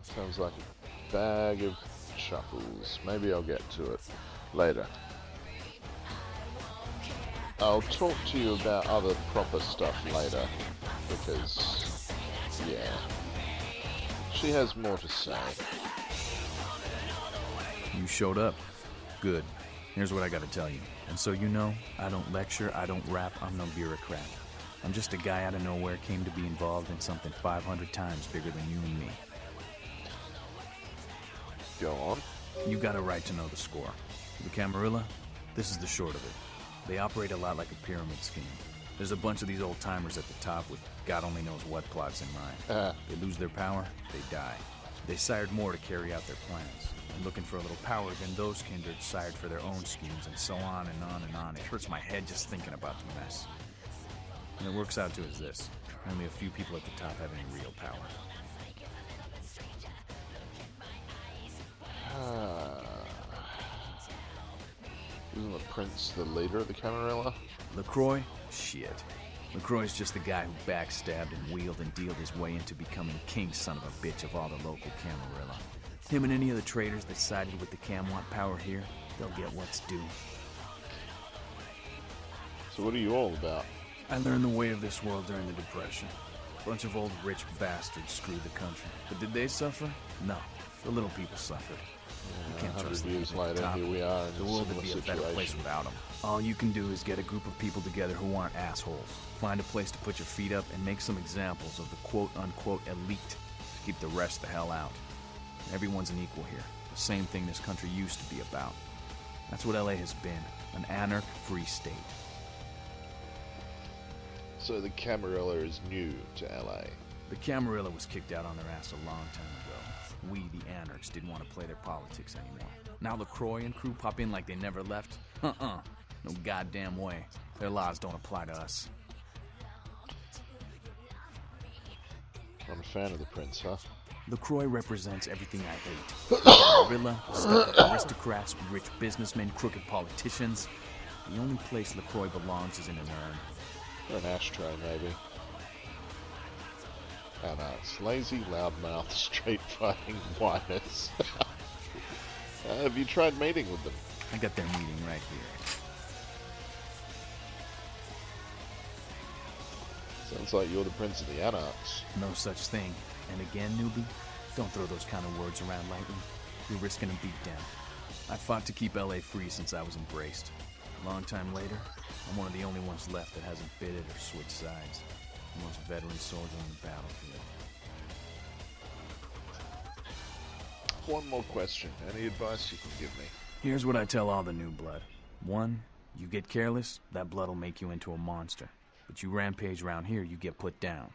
Sounds like a bag of chuckles. Maybe I'll get to it later. I'll talk to you about other proper stuff later, because, yeah, she has more to say. You showed up. Good. Here's what I gotta tell you. And so you know, I don't lecture, I don't rap, I'm no bureaucrat. I'm just a guy out of nowhere came to be involved in something 500 times bigger than you and me. Go on. You got a right to know the score. The Camarilla, this is the short of it. They operate a lot like a pyramid scheme. There's a bunch of these old-timers at the top with God only knows what plots in mind. They lose their power, they die. They sired more to carry out their plans. And looking for a little power, then those kindred sired for their own schemes, and so on and on and on. It hurts my head just thinking about the mess. And it works out to is this. Only a few people at the top have any real power. Isn't the prince the leader of the Camarilla? LaCroix? Shit. LaCroix's just the guy who backstabbed and wheeled and dealed his way into becoming king son of a bitch of all the local Camarilla. Him and any of the traitors that sided with the Cam want power here, they'll get what's due. So what are you all about? I learned the way of this world during the Depression. A bunch of old rich bastards screwed the country. But did they suffer? No. The little people suffered. You can't trust them. Years later, here we are in the world would be a better place without them. All you can do is get a group of people together who aren't assholes. Find a place to put your feet up and make some examples of the quote-unquote elite to keep the rest the hell out. Everyone's an equal here. The same thing this country used to be about. That's what LA has been. An anarch-free state. So the Camarilla is new to LA. The Camarilla was kicked out on their ass a long time ago. We, the anarchs, didn't want to play their politics anymore. Now LaCroix and crew pop in like they never left? No goddamn way. Their laws don't apply to us. I'm a fan of the prince, huh? LaCroix represents everything I hate. Camarilla, stuck aristocrats, rich businessmen, crooked politicians. The only place LaCroix belongs is in an urn. Or an ashtray, maybe. Anarchs. Lazy, loudmouth, straight-fighting whiners. Have you tried meeting with them? I got their meeting right here. Sounds like you're the prince of the Anarchs. No such thing. And again, newbie, don't throw those kind of words around lightly. You're risking a beatdown. I fought to keep LA free since I was embraced. A long time later, I'm one of the only ones left that hasn't bidded or switched sides. The most veteran soldier on the battlefield. One more question. Any advice you can give me? Here's what I tell all the new blood. 1, you get careless, that blood will make you into a monster. But you rampage around here, you get put down.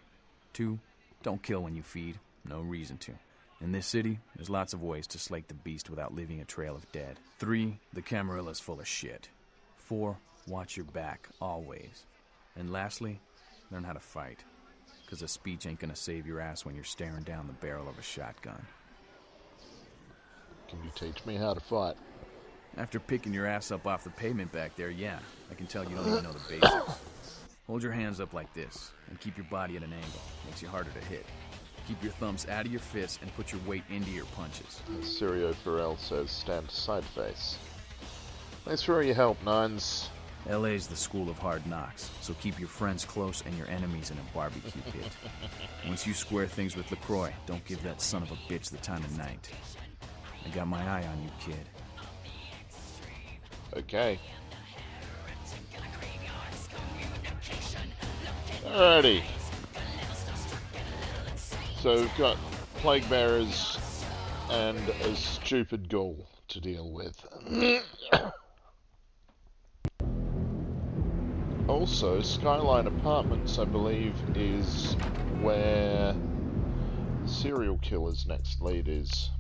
2, don't kill when you feed. No reason to. In this city, there's lots of ways to slake the beast without leaving a trail of dead. 3, the Camarilla's full of shit. 4, watch your back, always. And lastly, learn how to fight. Because a speech ain't gonna save your ass when you're staring down the barrel of a shotgun. Can you teach me how to fight? After picking your ass up off the pavement back there, yeah. I can tell you don't even know the basics. Hold your hands up like this, and keep your body at an angle. Makes you harder to hit. Keep your thumbs out of your fists and put your weight into your punches. Sirio Farrell says stand side face. Thanks for all your help, Nines. LA's the school of hard knocks, so keep your friends close and your enemies in a barbecue pit. Once you square things with LaCroix, don't give that son of a bitch the time of night. I got my eye on you, kid. Okay. Alrighty. So we've got plague bearers and a stupid ghoul to deal with. Also, Skyline Apartments, I believe, is where serial killer's next lead is.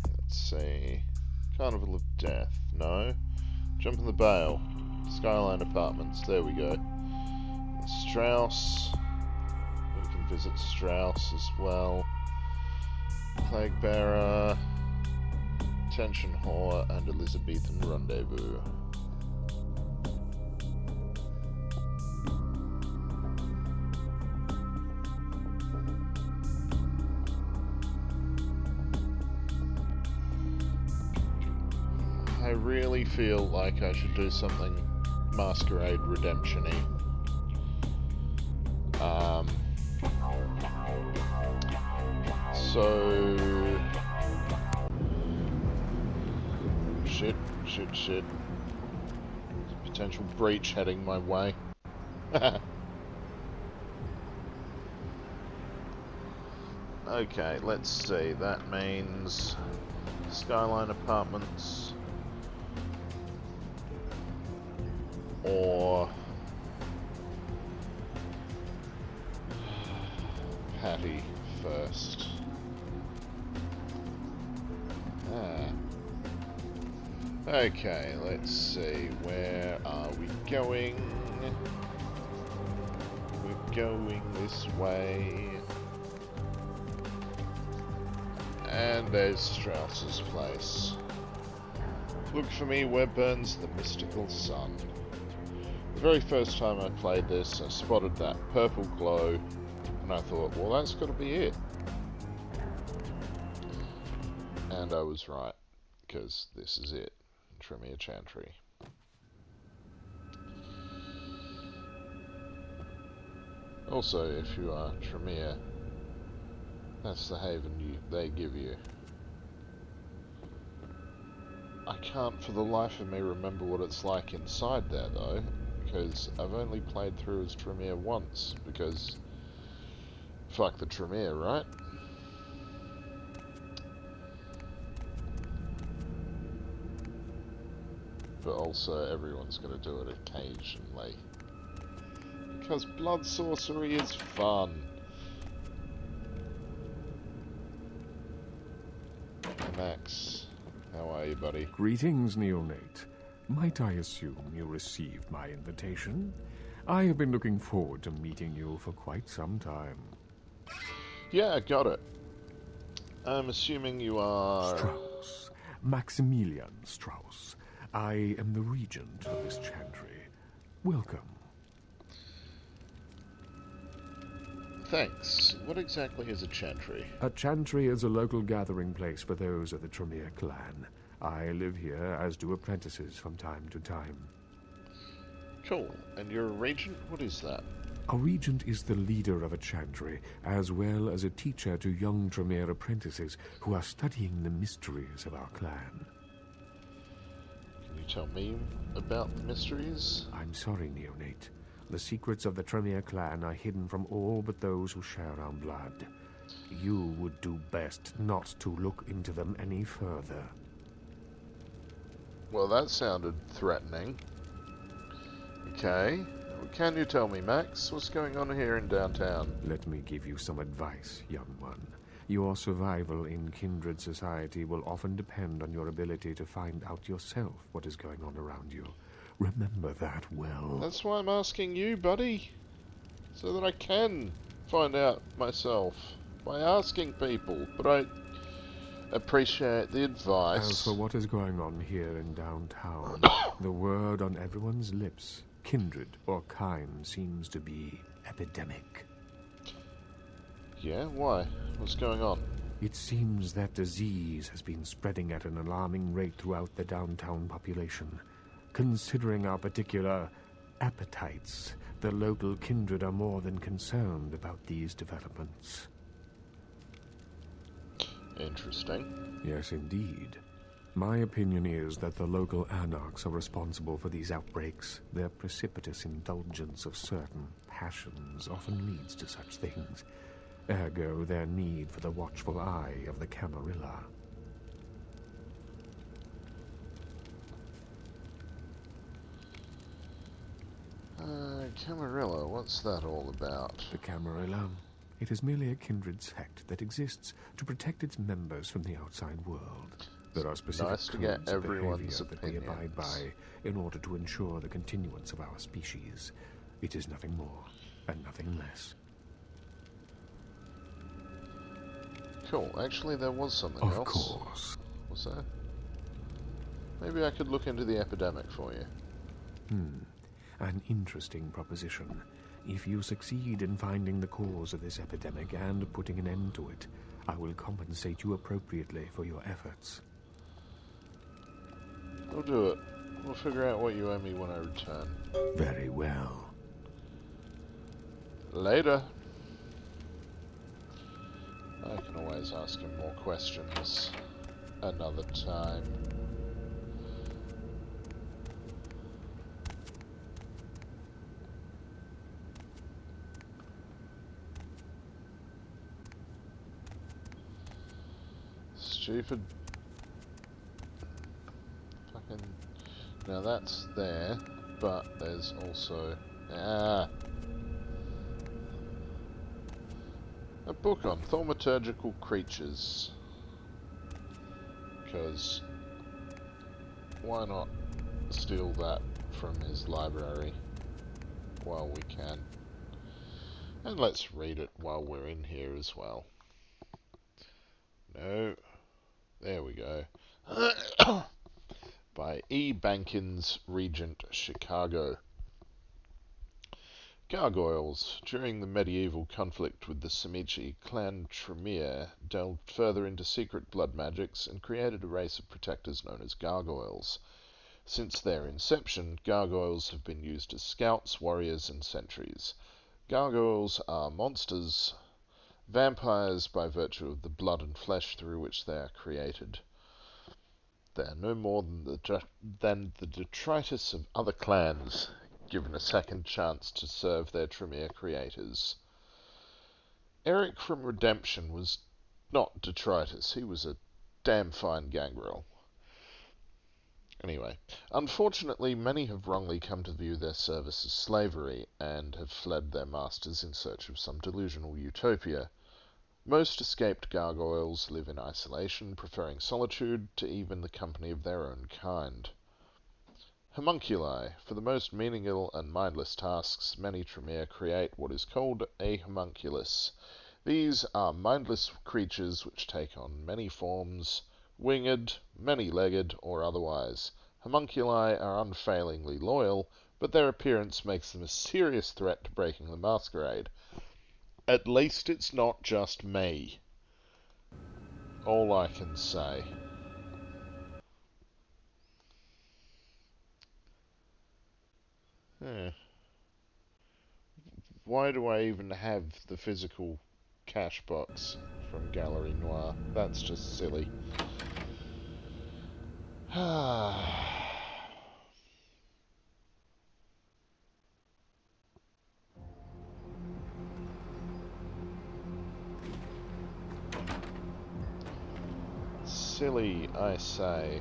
Let's see. Carnival of Death. No. Jump in the Bale. Skyline Apartments. There we go. Strauss. We can visit Strauss as well. Plague Bearer. Tension Whore and Elizabethan Rendezvous. I really feel like I should do something Masquerade Redemption-y. So... Shit. Potential breach heading my way. Okay, let's see. That means Skyline Apartments or Patty first. Okay, let's see. Where are we going? We're going this way. And there's Strauss's place. Look for me where burns the mystical sun. The very first time I played this, I spotted that purple glow, and I thought, well, that's got to be it. And I was right, because this is it. Tremere Chantry. Also, if you are Tremere, that's the haven they give you. I can't for the life of me remember what it's like inside there though, because I've only played through as Tremere once, because fuck the Tremere, right? But also everyone's going to do it occasionally. Because blood sorcery is fun. Max, how are you, buddy? Greetings, neonate. Might I assume you received my invitation? I have been looking forward to meeting you for quite some time. Yeah, I got it. I'm assuming you are... Strauss. Maximilian Strauss. I am the regent of this chantry. Welcome. Thanks. What exactly is a chantry? A chantry is a local gathering place for those of the Tremere clan. I live here, as do apprentices from time to time. Cool. And you're a regent? What is that? A regent is the leader of a chantry, as well as a teacher to young Tremere apprentices who are studying the mysteries of our clan. Can you tell me about the mysteries? I'm sorry, neonate. The secrets of the Tremere clan are hidden from all but those who share our blood. You would do best not to look into them any further. Well, that sounded threatening. Okay. Can you tell me, Max, what's going on here in downtown? Let me give you some advice, young one. Your survival in kindred society will often depend on your ability to find out yourself what is going on around you. Remember that well. That's why I'm asking you, buddy. So that I can find out myself by asking people. But appreciate the advice. As for what is going on here in downtown, the word on everyone's lips, kindred or kind, seems to be epidemic. Yeah, why? What's going on? It seems that disease has been spreading at an alarming rate throughout the downtown population. Considering our particular appetites, the local kindred are more than concerned about these developments. Interesting. Yes, indeed. My opinion is that the local anarchs are responsible for these outbreaks. Their precipitous indulgence of certain passions often leads to such things. Ergo, their need for the watchful eye of the Camarilla. Camarilla, what's that all about? The Camarilla? It is merely a kindred sect that exists to protect its members from the outside world. There are specific Nice to get codes of everyone's behavior that we abide by in order to ensure the continuance of our species. It is nothing more and nothing less. Cool. Actually, there was something else. Of course. What's that? Maybe I could look into the epidemic for you. An interesting proposition. If you succeed in finding the cause of this epidemic and putting an end to it, I will compensate you appropriately for your efforts. We'll do it. We'll figure out what you owe me when I return. Very well. Later. I can always ask him more questions another time. Stupid. Fucking. Now that's there, but there's also. A book on thaumaturgical creatures. Because. Why not steal that from his library while we can? And let's read it while we're in here as well. No. There we go. By E. Bankins, Regent, Chicago. Gargoyles. During the medieval conflict with the Semici, Clan Tremere delved further into secret blood magics and created a race of protectors known as gargoyles. Since their inception, gargoyles have been used as scouts, warriors, and sentries. Gargoyles are monsters, vampires by virtue of the blood and flesh through which they are created. They are no more than the detritus of other clans, given a second chance to serve their Tremere creators. Eric from Redemption was not detritus, he was a damn fine Gangrel. Anyway, unfortunately many have wrongly come to view their service as slavery, and have fled their masters in search of some delusional utopia. Most escaped gargoyles live in isolation, preferring solitude to even the company of their own kind. Homunculi. For the most menial and mindless tasks, many Tremere create what is called a homunculus. These are mindless creatures which take on many forms, winged, many-legged, or otherwise. Homunculi are unfailingly loyal, but their appearance makes them a serious threat to breaking the Masquerade. At least it's not just me. All I can say. Why do I even have the physical cash box from Gallery Noir? That's just silly. Silly, I say.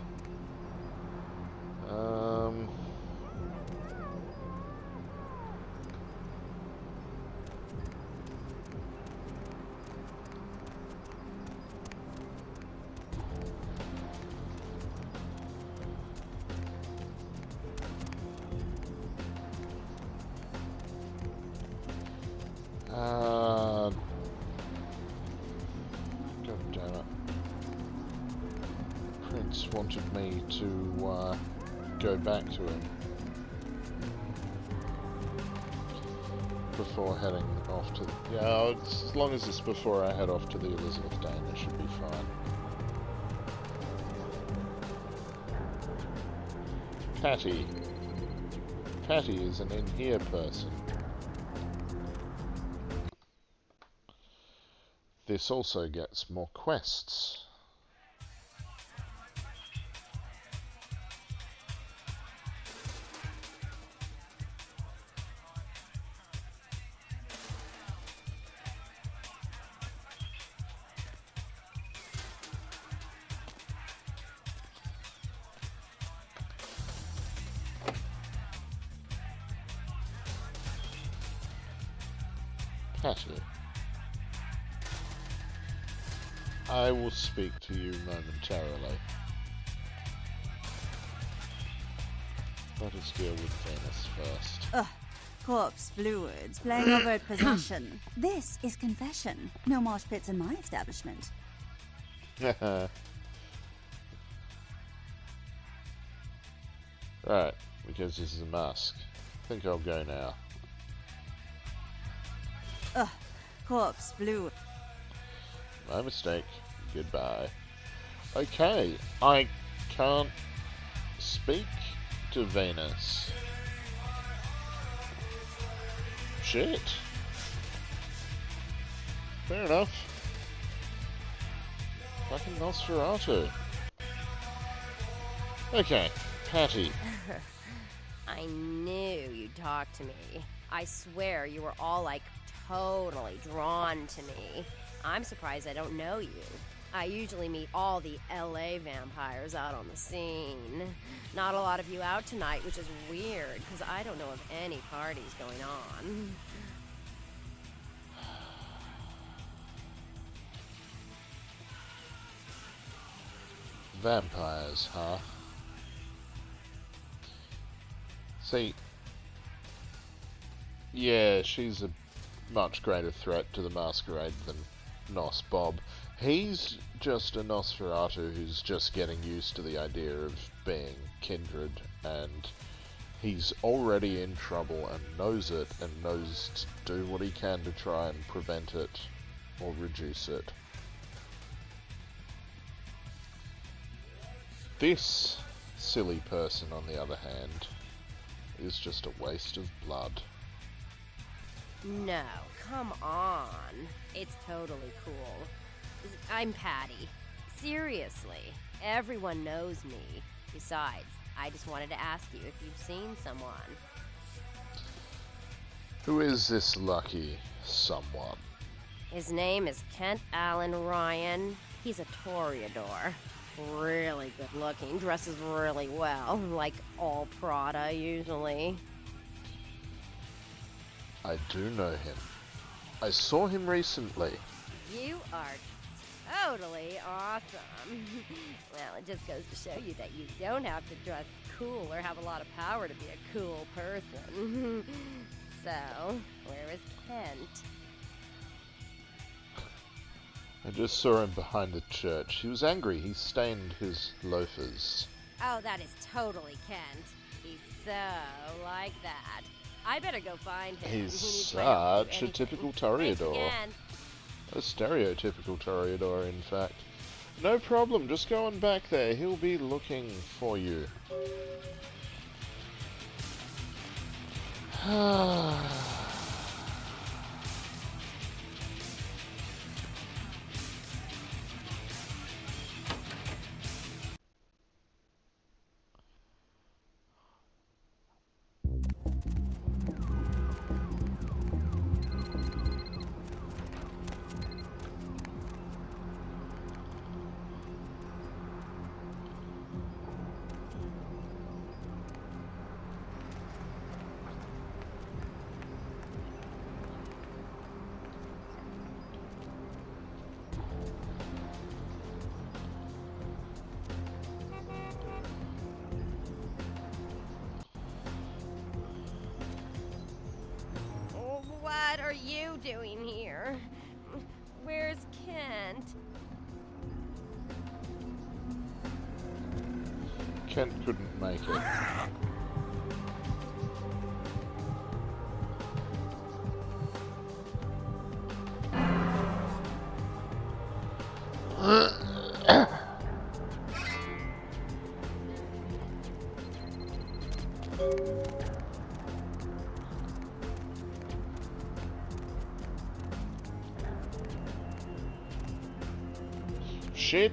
God damn it. wanted me to go back to him before heading off to... Yeah, as long as it's before I head off to the Elizabeth Dane, it should be fine. Patty. Patty is an in here person. This also gets more quests. Patty, I will speak to you momentarily. Let us deal with Venus first. Ugh, corpse fluids, playing overt possession. This is confession. No mosh pits in my establishment. Right, because this is a mask. I think I'll go now. Ugh, corpse fluid. My mistake. Goodbye. Okay, I can't speak to Venus. Shit. Fair enough. Fucking Nosferatu. Okay, Patty. I knew you'd talk to me. I swear you were all like totally drawn to me. I'm surprised I don't know you. I usually meet all the LA vampires out on the scene. Not a lot of you out tonight, which is weird, because I don't know of any parties going on. Vampires, huh? See, yeah, she's a much greater threat to the Masquerade than Nos Bob. He's just a Nosferatu who's just getting used to the idea of being kindred, and he's already in trouble and knows it, and knows to do what he can to try and prevent it or reduce it. This silly person, on the other hand, is just a waste of blood. No, come on. It's totally cool. I'm Patty. Seriously, everyone knows me. Besides, I just wanted to ask you if you've seen someone. Who is this lucky someone? His name is Kent Allen Ryan. He's a toreador. Really good looking, dresses really well, like all Prada usually. I do know him. I saw him recently. You are totally awesome. Well, it just goes to show you that you don't have to dress cool or have a lot of power to be a cool person. So, where is Kent? I just saw him behind the church. He was angry. He stained his loafers. Oh, that is totally Kent. He's so like that. I better go find him. He's such a typical toreador. Again. A stereotypical toreador, in fact. No problem, just go on back there. He'll be looking for you. What are you doing here? Where's Kent? Kent couldn't make it. Shit.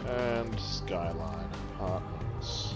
And Skyline Apartments.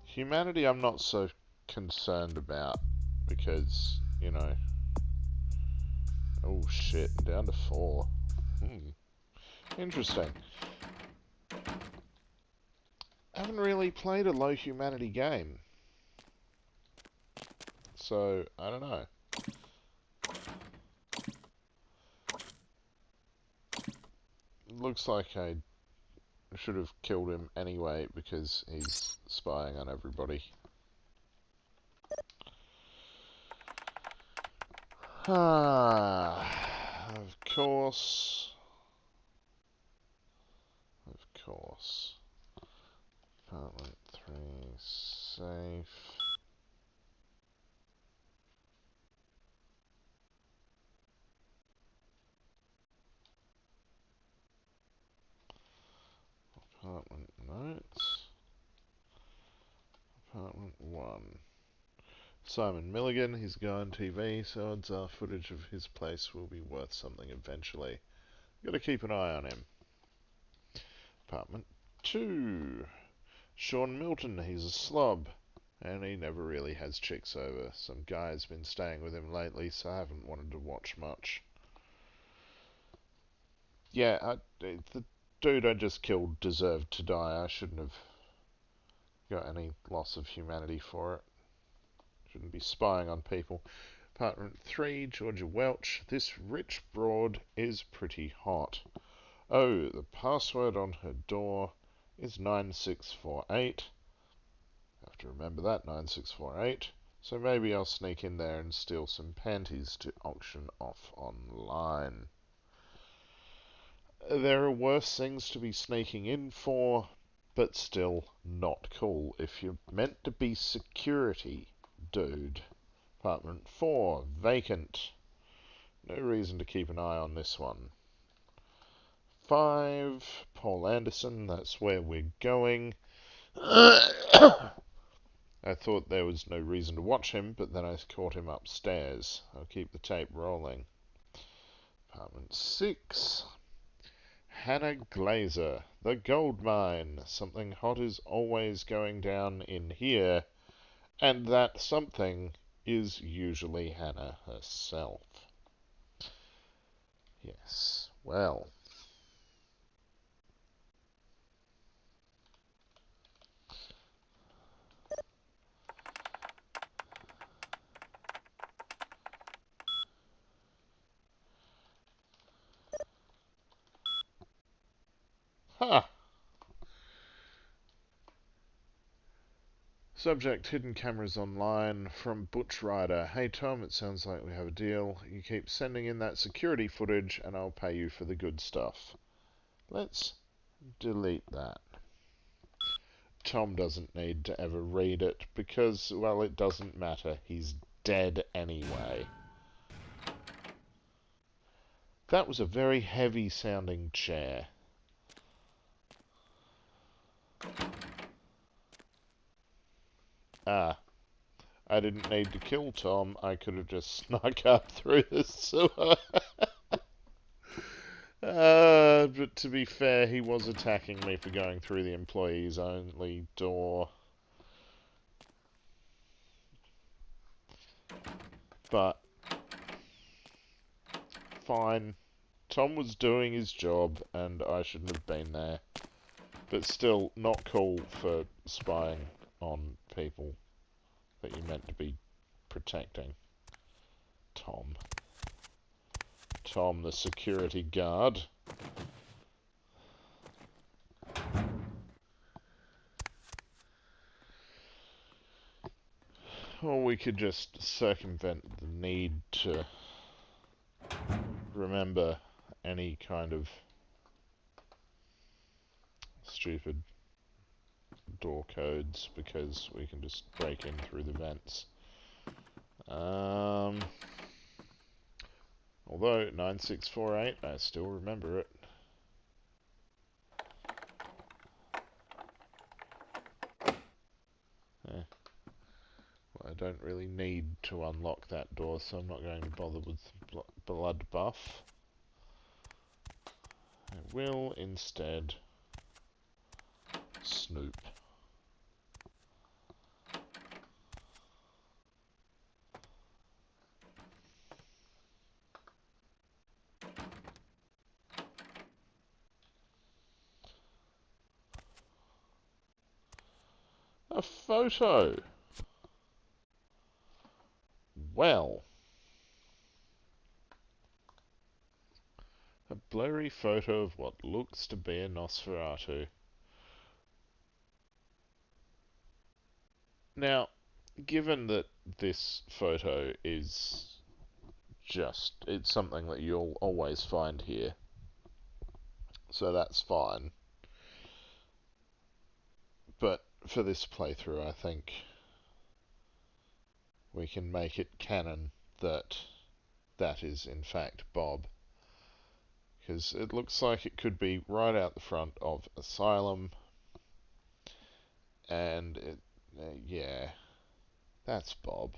Humanity I'm not so concerned about because, you know... Oh shit, down to 4. Interesting. Haven't really played a low humanity game. So, I don't know. Looks like I should have killed him anyway because he's spying on everybody. Of course. Of course. Apartment 3, safe. Apartment notes. Apartment 1. Simon Milligan, he's gone TV, so odds are footage of his place will be worth something eventually. Gotta keep an eye on him. Apartment 2. Sean Milton, he's a slob, and he never really has chicks over. Some guy's been staying with him lately, so I haven't wanted to watch much. Yeah, the dude I just killed deserved to die. I shouldn't have got any loss of humanity for it. Shouldn't be spying on people. Apartment 3, Georgia Welch. This rich broad is pretty hot. Oh, the password on her door is 9648. Have to remember that, 9648. So maybe I'll sneak in there and steal some panties to auction off online. There are worse things to be sneaking in for, but still not cool if you're meant to be security, dude. Apartment 4, vacant. No reason to keep an eye on this one. 5, Paul Anderson, that's where we're going. I thought there was no reason to watch him, but then I caught him upstairs. I'll keep the tape rolling. Apartment 6, Hannah Glazer, the gold mine. Something hot is always going down in here, and that something is usually Hannah herself. Yes, well. Ha! Subject, hidden cameras online from Butch Rider. Hey Tom, it sounds like we have a deal. You keep sending in that security footage and I'll pay you for the good stuff. Let's delete that. Tom doesn't need to ever read it because, well, it doesn't matter. He's dead anyway. That was a very heavy sounding chair. Ah. I didn't need to kill Tom. I could have just snuck up through the sewer. But to be fair, he was attacking me for going through the employees only door. But fine. Tom was doing his job and I shouldn't have been there. But still, not cool for spying on people that you're meant to be protecting. Tom. Tom, the security guard. Or we could just circumvent the need to remember any kind of stupid door codes, because we can just break in through the vents. Although 9648, I still remember it. Well, I don't really need to unlock that door, so I'm not going to bother with blood buff. I will instead snoop. A photo! Well. A blurry photo of what looks to be a Nosferatu. Now, given that this photo is it's something that you'll always find here, so that's fine. But for this playthrough, I think we can make it canon that that is in fact Bob. Because it looks like it could be right out the front of Asylum. And yeah, that's Bob.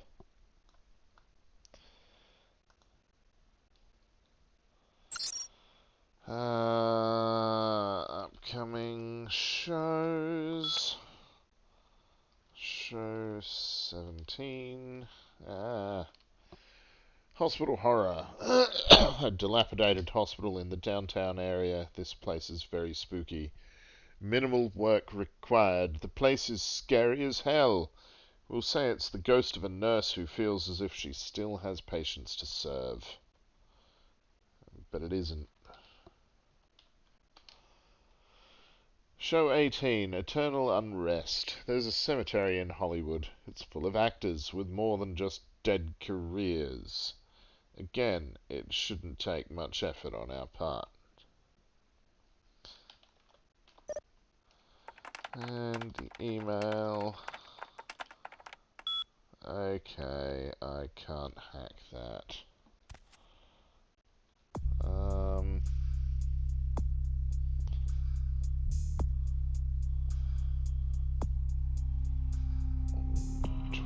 Upcoming shows. Show 17. Hospital horror. A dilapidated hospital in the downtown area. This place is very spooky. Minimal work required. The place is scary as hell. We'll say it's the ghost of a nurse who feels as if she still has patients to serve. But it isn't. Show 18, Eternal Unrest. There's a cemetery in Hollywood. It's full of actors with more than just dead careers. Again, it shouldn't take much effort on our part. And the email. Okay, I can't hack that.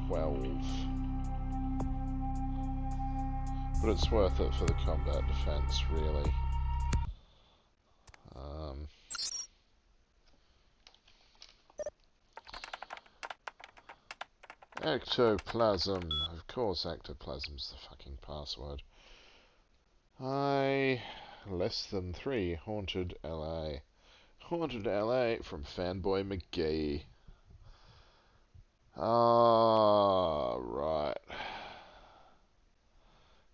12. But it's worth it for the combat defense, really. Ectoplasm. Of course ectoplasm's the fucking password. Less than 3. Haunted LA. Haunted LA from Fanboy McGee. Right.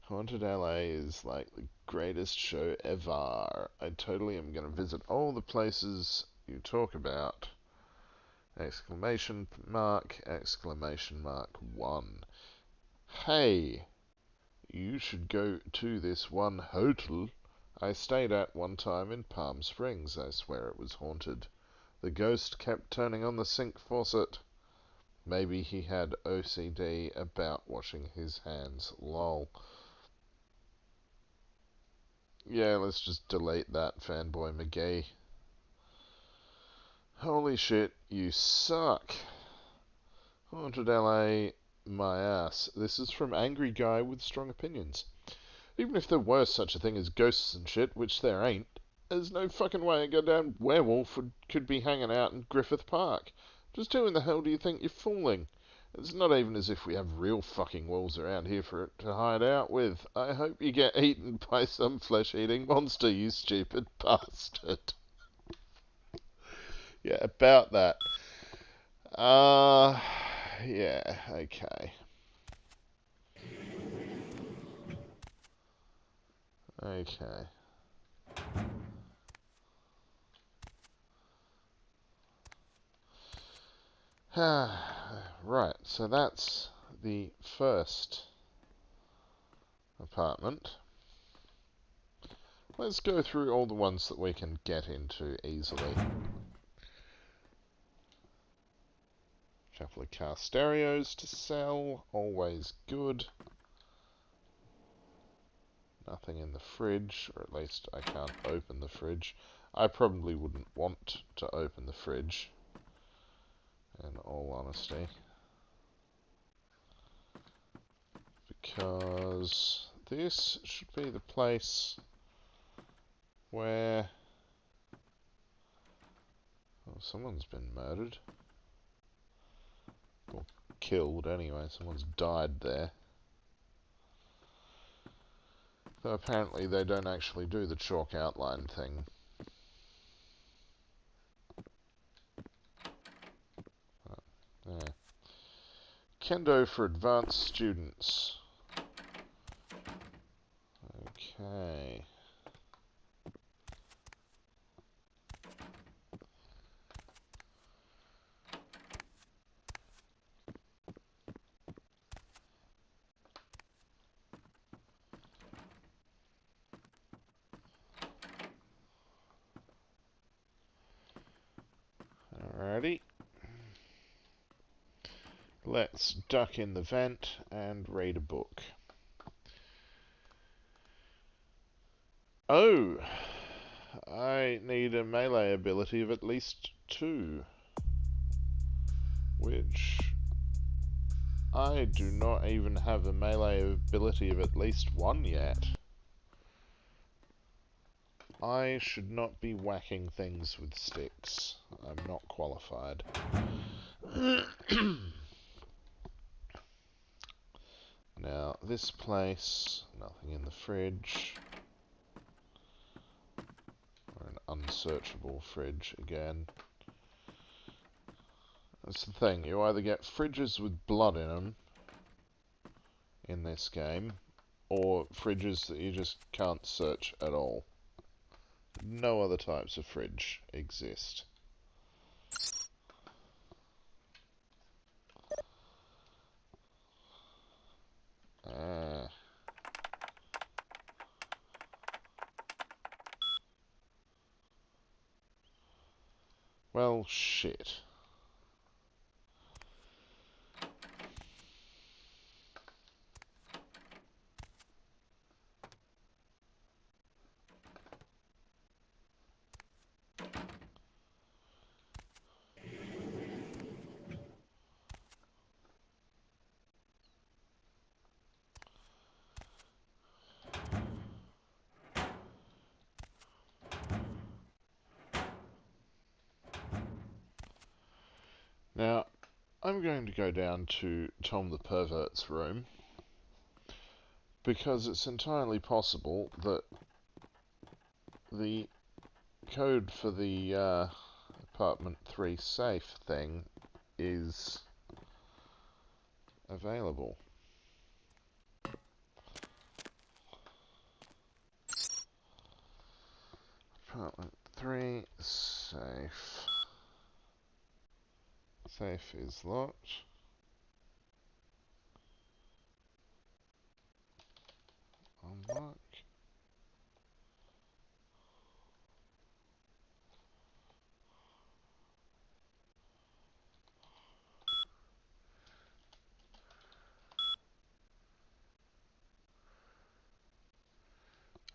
Haunted LA is like the greatest show ever. I totally am going to visit all the places you talk about Exclamation mark, exclamation mark 1. Hey, you should go to this one hotel I stayed at one time in Palm Springs. I swear it was haunted. The ghost kept turning on the sink faucet. Maybe he had OCD about washing his hands. Lol. Yeah, let's just delete that, Fanboy McGee. Holy shit, you suck. Haunted LA, my ass. This is from Angry Guy with Strong Opinions. Even if there were such a thing as ghosts and shit, which there ain't, there's no fucking way a goddamn werewolf could be hanging out in Griffith Park. Just who in the hell do you think you're fooling? It's not even as if we have real fucking wolves around here for it to hide out with. I hope you get eaten by some flesh-eating monster, you stupid bastard. Yeah, about that. Yeah, okay. Okay. Right, so that's the first apartment. Let's go through all the ones that we can get into easily. Couple of car stereos to sell, always good. Nothing in the fridge, or at least I can't open the fridge. I probably wouldn't want to open the fridge, in all honesty. Because this should be the place where... Oh, someone's been murdered. Or killed, anyway. Someone's died there. Though apparently they don't actually do the chalk outline thing. Yeah. Kendo for advanced students. Okay. Alrighty. Let's duck in the vent and read a book. Oh! I need a melee ability of at least 2. Which... I do not even have a melee ability of at least 1 yet. I should not be whacking things with sticks. I'm not qualified. Now, this place, nothing in the fridge. Or an unsearchable fridge again. That's the thing, you either get fridges with blood in them in this game, or fridges that you just can't search at all. No other types of fridge exist. Well, shit. Now, I'm going to go down to Tom the Pervert's room, because it's entirely possible that the code for the apartment 3 safe thing is available. Apartment 3 safe. Safe is locked. Unlock.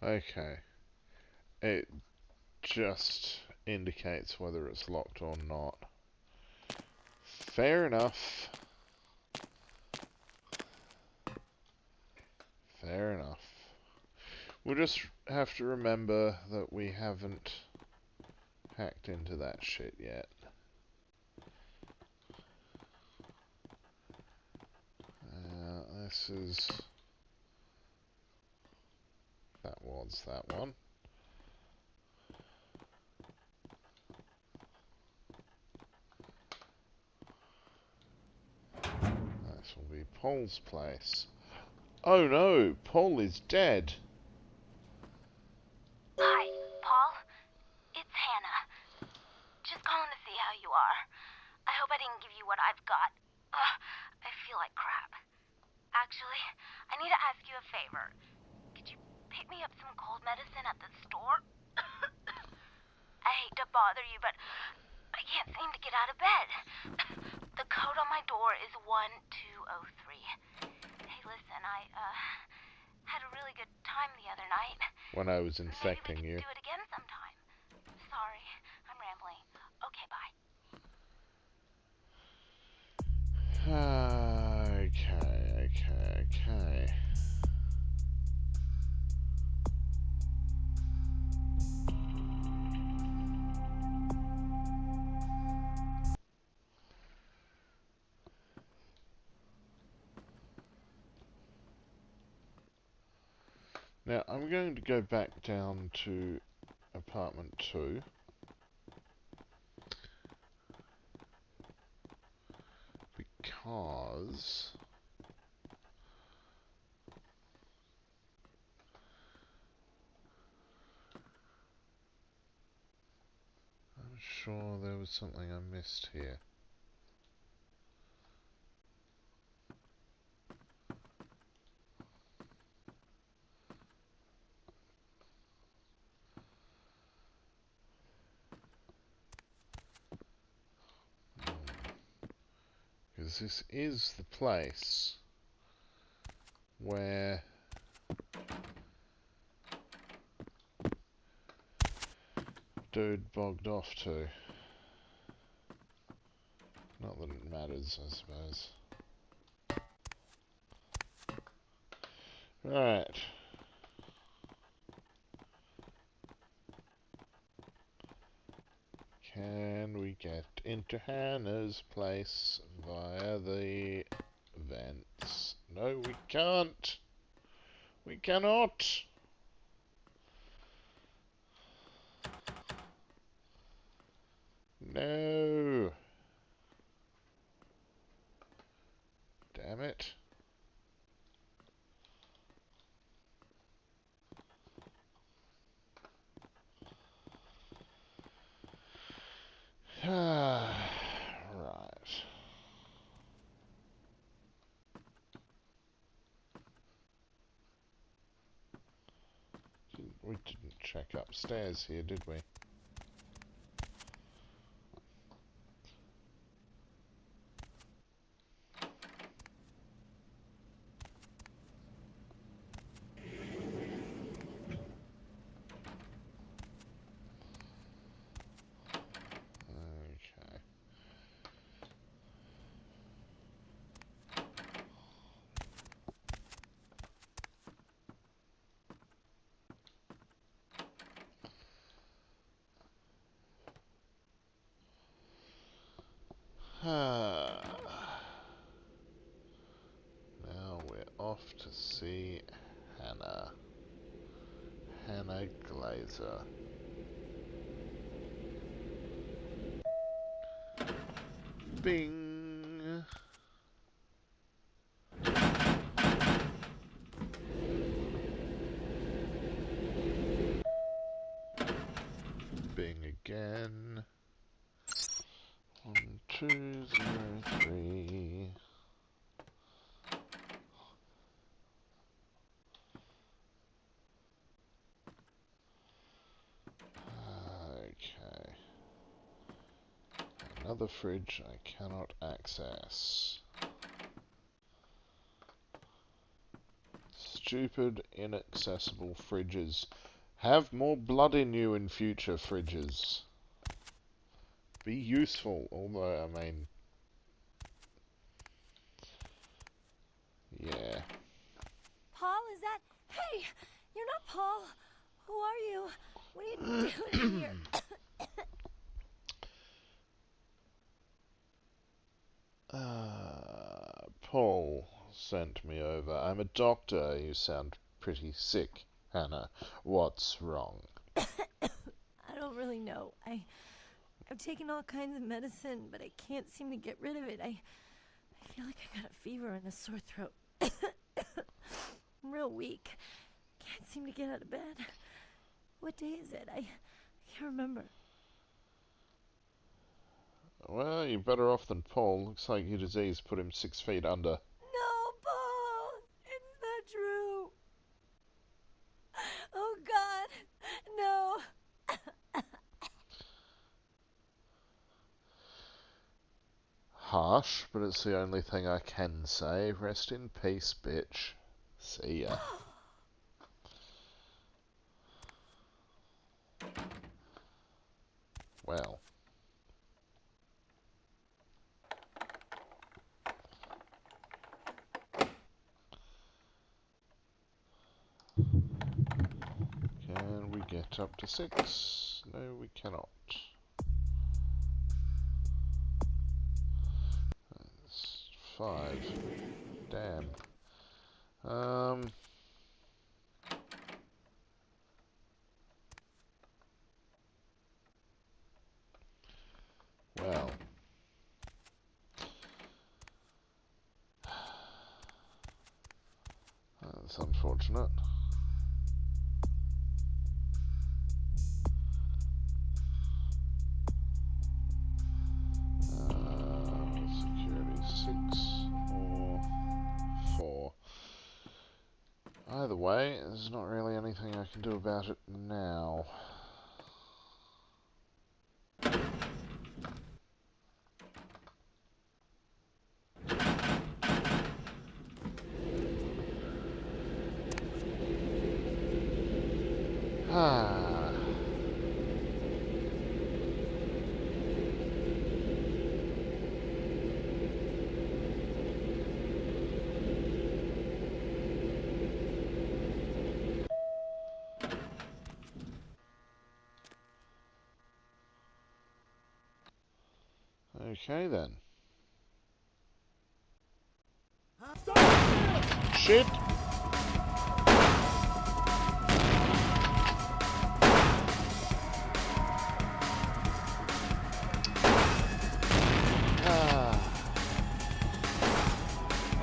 Okay. It just indicates whether it's locked or not. Fair enough. Fair enough. We'll just have to remember that we haven't hacked into that shit yet. This is... That was that one. This will be Paul's place. Oh no! Paul is dead! Hi, Paul. It's Hannah. Just calling to see how you are. I hope I didn't give you what I've got. I feel like crap. Actually, I need to ask you a favor. Could you pick me up some cold medicine at the store? I hate to bother you, but I can't seem to get out of bed. The code on my door is 1203. Hey, listen, I had a really good time the other night. When I was infecting you. Maybe we could do it again sometime. Sorry, I'm rambling. Okay, bye. Okay. Now, I'm going to go back down to apartment 2. Because... I'm sure there was something I missed here. Because this is the place where dude bogged off to. Not that it matters, I suppose. Right. Can we get into Hannah's place via the vents? No, we can't. We cannot. No. Damn it. Right. We didn't check upstairs here, did we? Now we're off to see Hannah. Hannah Glazer. Bing! Bing again. 1, 2, 003. Okay. Another fridge I cannot access. Stupid, inaccessible fridges. Have more blood in you in future fridges. Be useful, although, I mean... Yeah. Paul, is that... Hey! You're not Paul! Who are you? What are you doing here? Paul sent me over. I'm a doctor. You sound pretty sick, Hannah. What's wrong? I don't really know. I've taken all kinds of medicine, but I can't seem to get rid of it. I feel like I got a fever and a sore throat. I'm real weak. Can't seem to get out of bed. What day is it? I can't remember. Well, you're better off than Paul. Looks like your disease put him 6 feet under. No, Paul! It's not true! Oh, God! No! Harsh, but it's the only thing I can say. Rest in peace, bitch. See ya. Well. Can we get up to 6? No, we cannot. That's 5. Damn. Well. That's unfortunate. Security 6 or 4. Either way, there's not really anything I can do about it now. Okay then. Shit!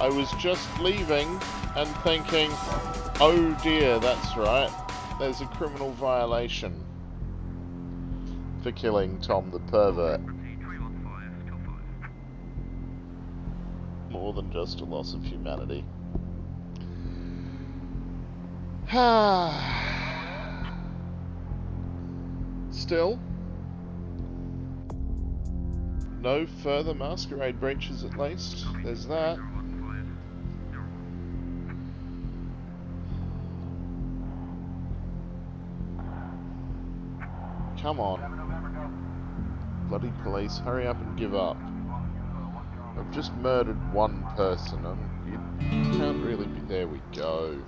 I was just leaving and thinking, oh dear, that's right, there's a criminal violation for killing Tom the pervert. More than just a loss of humanity. Still, no further Masquerade breaches at least. There's that. Come on. Bloody police, hurry up and give up. I've just murdered one person, and you can't really be... There we go.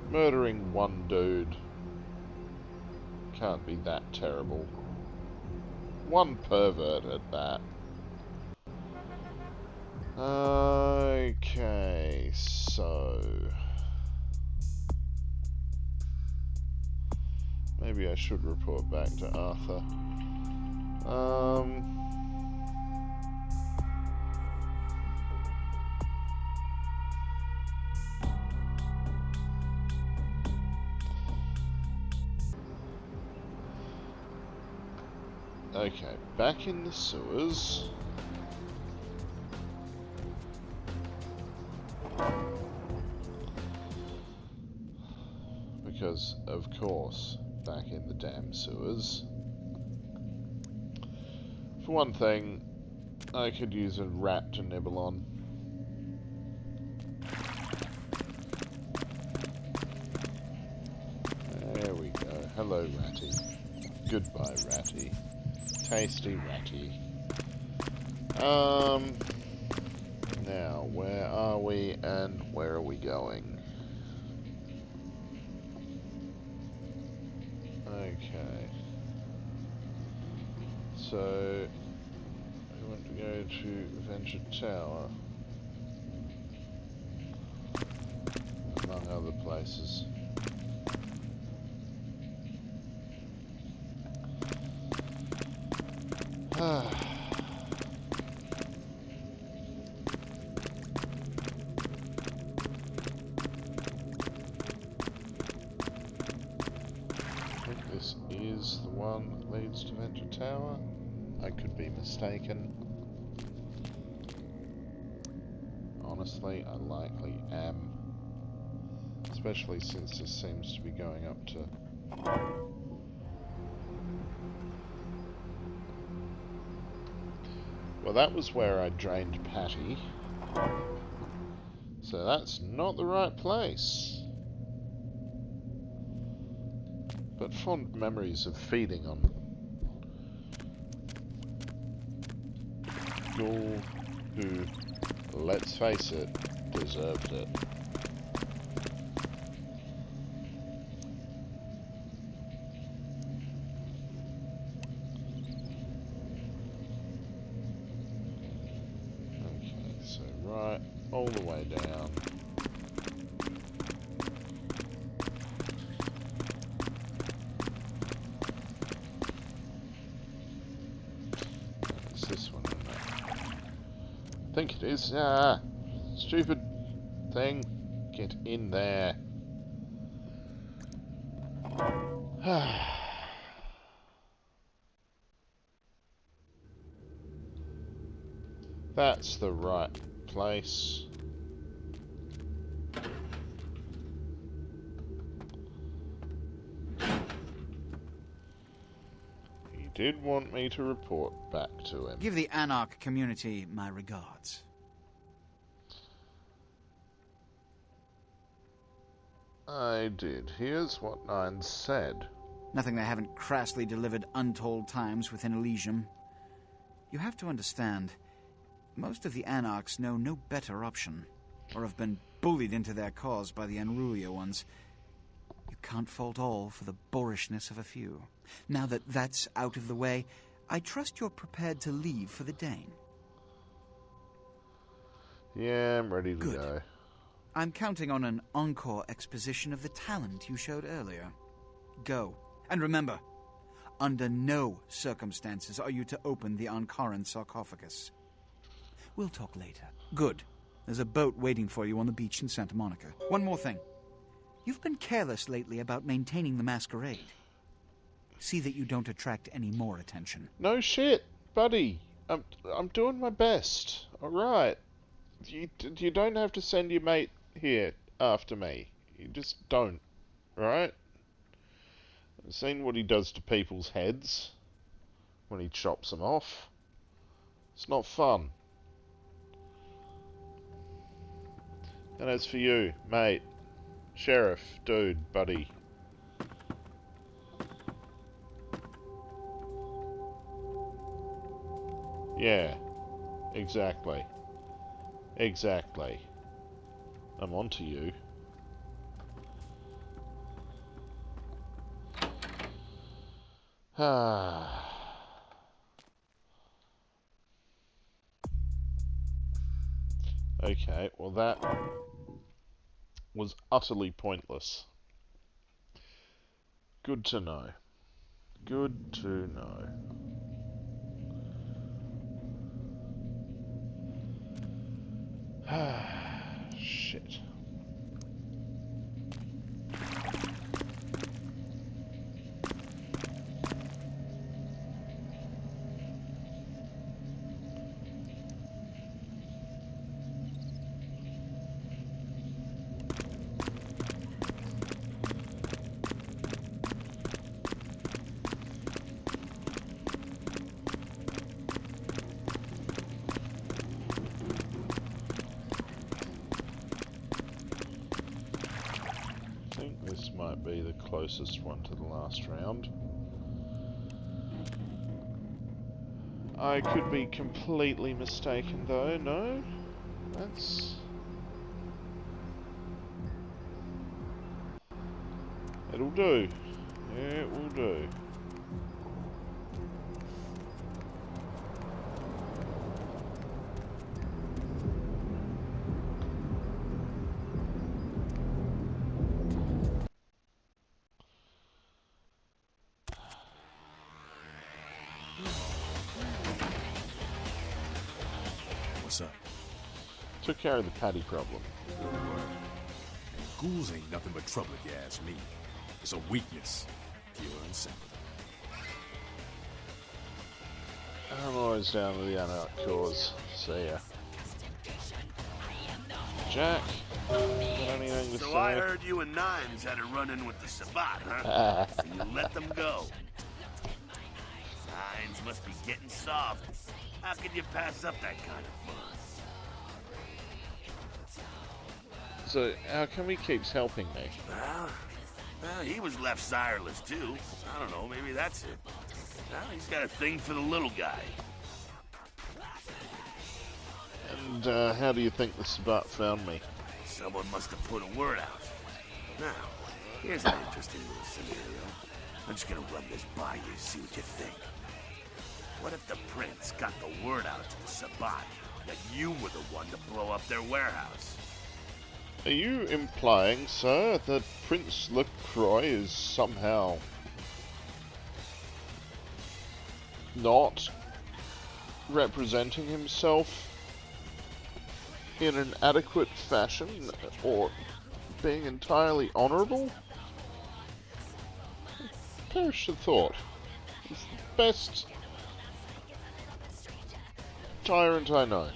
Murdering one dude can't be that terrible. One pervert at that. Okay, so... maybe I should report back to Arthur. Okay, back in the sewers. Because, of course, back in the damn sewers. For one thing, I could use a rat to nibble on. There we go. Hello, Ratty. Goodbye, Ratty. Tasty Ratty. Now, where are we and where are we going? Okay. So, we want to go to Venture Tower. Among other places. This is the one that leads to Venture Tower. I could be mistaken. Honestly, I likely am. Especially since this seems to be going up to... Well, that was where I drained Patty. So that's not the right place. But fond memories of feeding on Ghoul who, let's face it, deserved it. Okay, so right all the way down. This one, isn't it? I think it is. Ah, stupid thing. Get in there. That's the right place. Did want me to report back to him. Give the Anarch community my regards. I did. Here's what Nine said. Nothing they haven't crassly delivered untold times within Elysium. You have to understand, most of the Anarchs know no better option, or have been bullied into their cause by the unrulier ones. You can't fault all for the boorishness of a few. Now that that's out of the way, I trust you're prepared to leave for the Dane. Yeah, I'm ready to go. I'm counting on an encore exposition of the talent you showed earlier. Go. And remember, under no circumstances are you to open the Ankaran sarcophagus. We'll talk later. Good. There's a boat waiting for you on the beach in Santa Monica. One more thing. You've been careless lately about maintaining the Masquerade. See that you don't attract any more attention. No shit, buddy. I'm doing my best. All right. You don't have to send your mate here after me. You just don't. Right? I've seen what he does to people's heads when he chops them off. It's not fun. And as for you, mate, sheriff, dude, buddy. Yeah, exactly. Exactly. I'm on to you. Okay, well that was utterly pointless. Good to know. Good to know. Shit. closest one to the last round. I could be completely mistaken though, no? That's... It'll do. It will do. What's up? Took care of the patty problem. Good work. And ghouls ain't nothing but trouble if you ask me. It's a weakness, pure and simple. I'm always down with the unarmed cause. See ya. Jack, got anything to say? So I heard you and Nines had a run-in with the Sabbat, huh? And you let them go. Nines must be getting soft. How could you pass up that kind of fun? So, how come he keeps helping me? Well, he was left sireless too. I don't know, maybe that's it. Well, he's got a thing for the little guy. And how do you think the Sabbat found me? Someone must have put a word out. Now, here's an interesting little scenario. I'm just gonna run this by you, see what you think. What if the Prince got the word out to the Sabbat that you were the one to blow up their warehouse? Are you implying, sir, that Prince LaCroix is somehow not representing himself in an adequate fashion, or being entirely honourable? Perish the thought. He's the best tyrant I know.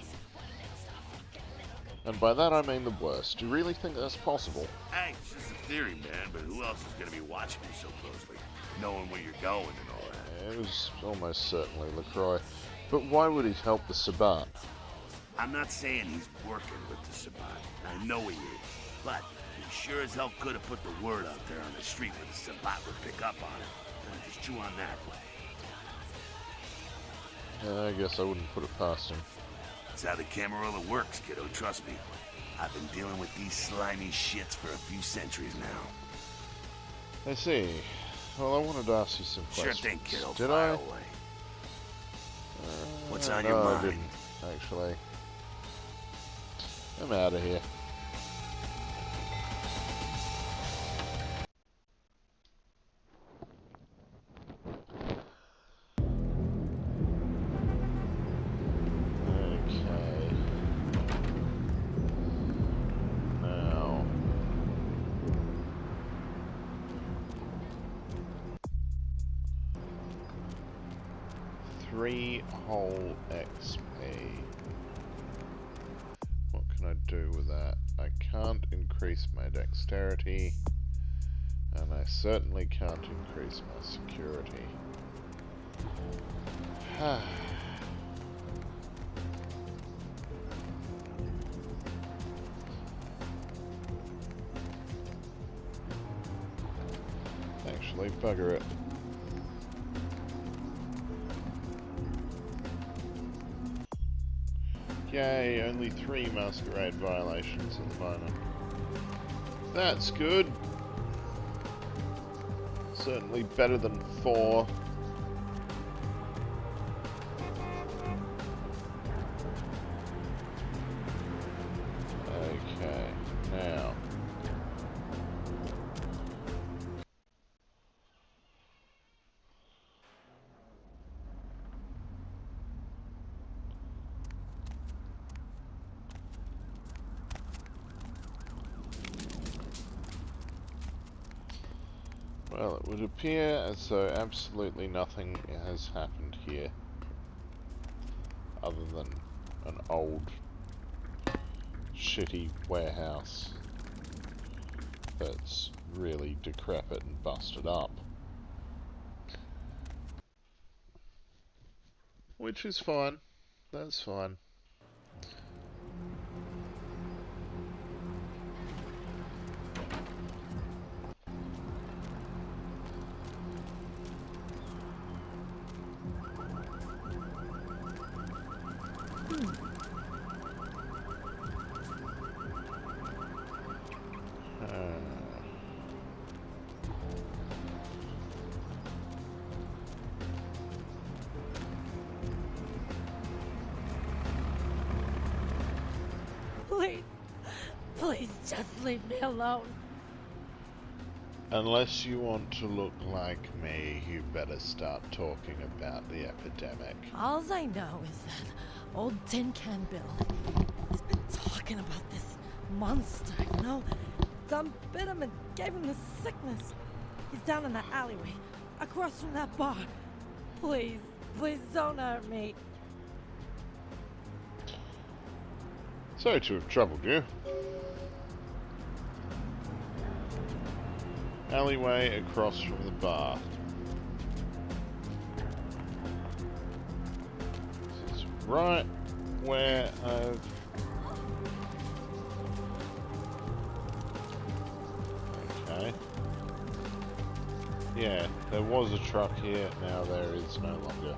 And by that I mean the worst. Do you really think that's possible? Hey, it's just a theory, man, but who else is gonna be watching you so closely? Knowing where you're going and all that. It was almost certainly LaCroix. But why would he help the Sabbat? I'm not saying he's working with the Sabbat. I know he is. But he sure as hell could have put the word out there on the street where the Sabbat would pick up on it. Just chew on that. I guess I wouldn't put it past him. That's how the Camarilla works, kiddo, trust me. I've been dealing with these slimy shits for a few centuries now. I see. Well, I wanted to ask you some questions. Sure thing, kiddo. Did fire I? away. What's on no, your I mind? didn't, actually. I'm out of here. Whole XP. What can I do with that? I can't increase my dexterity, and I certainly can't increase my security. Actually, bugger it. Yay, only 3 Masquerade violations at the moment. That's good. Certainly better than 4. Okay, now. Well, it would appear as though absolutely nothing has happened here, other than an old, shitty warehouse that's really decrepit and busted up. Which is fine. That's fine. Just leave me alone. Unless you want to look like me, you better start talking about the epidemic. All I know is that old Tin Can Bill has been talking about this monster, you know? Some bit him and gave him the sickness. He's down in the alleyway, across from that bar. Please, please don't hurt me. Sorry to have troubled you. Alleyway across from the bar. This is right where I've... Okay. Yeah, there was a truck here, now there is no longer.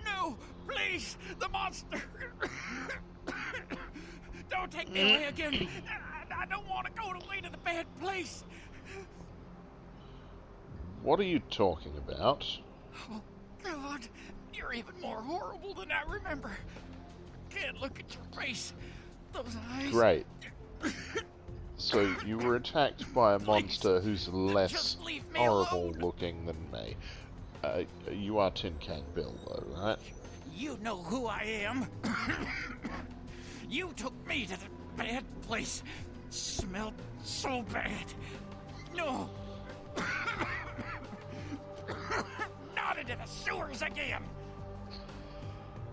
No! Please! The monster! Don't take me away again! I don't want to go away to the bad place! What are you talking about? Oh, God! You're even more horrible than I remember. Can't look at your face. Those eyes... Great. So you were attacked by a monster who's less horrible looking than me. You are Tin Can Bill, though, right? You know who I am. You took me to the bad place. Smelled so bad. No. Not into the sewers again.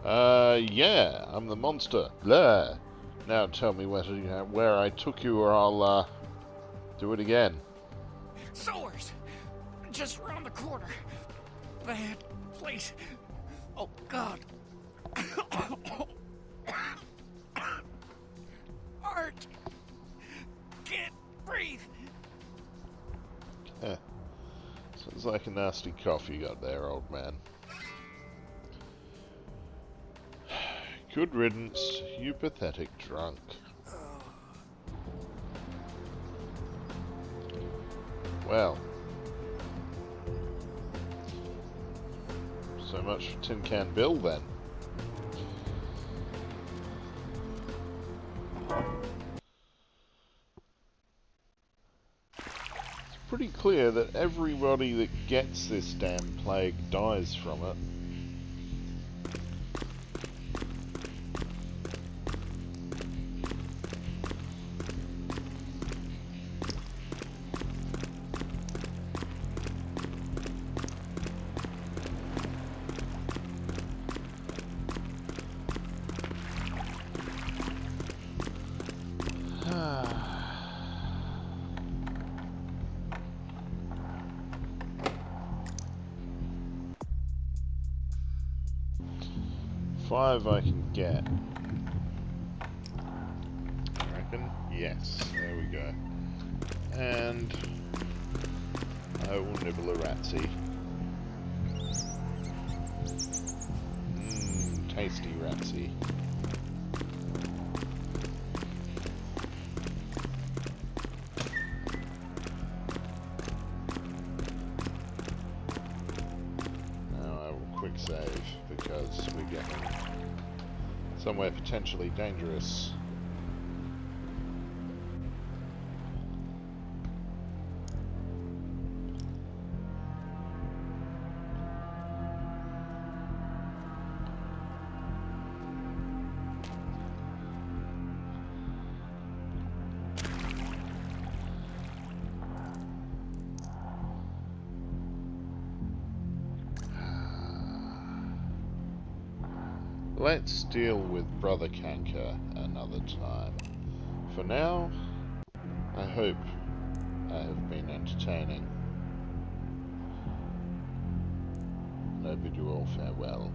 Yeah, I'm the monster. Blah. Now tell me where I took you, or I'll do it again. Sewers. Just round the corner. Bad place. Oh, God. Heart. Can't breathe. Sounds like a nasty cough you got there, old man. Good riddance, you pathetic drunk. Well. So much for Tin Can Bill, then. It's pretty clear that everybody that gets this damn plague dies from it. Five I can get. I reckon. Yes, there we go. And I will nibble a ratsy. Tasty ratsy. Now I will quick save because we're getting somewhere potentially dangerous. Let's deal with Brother Canker another time. For now, I hope I have been entertaining. And I bid you all farewell.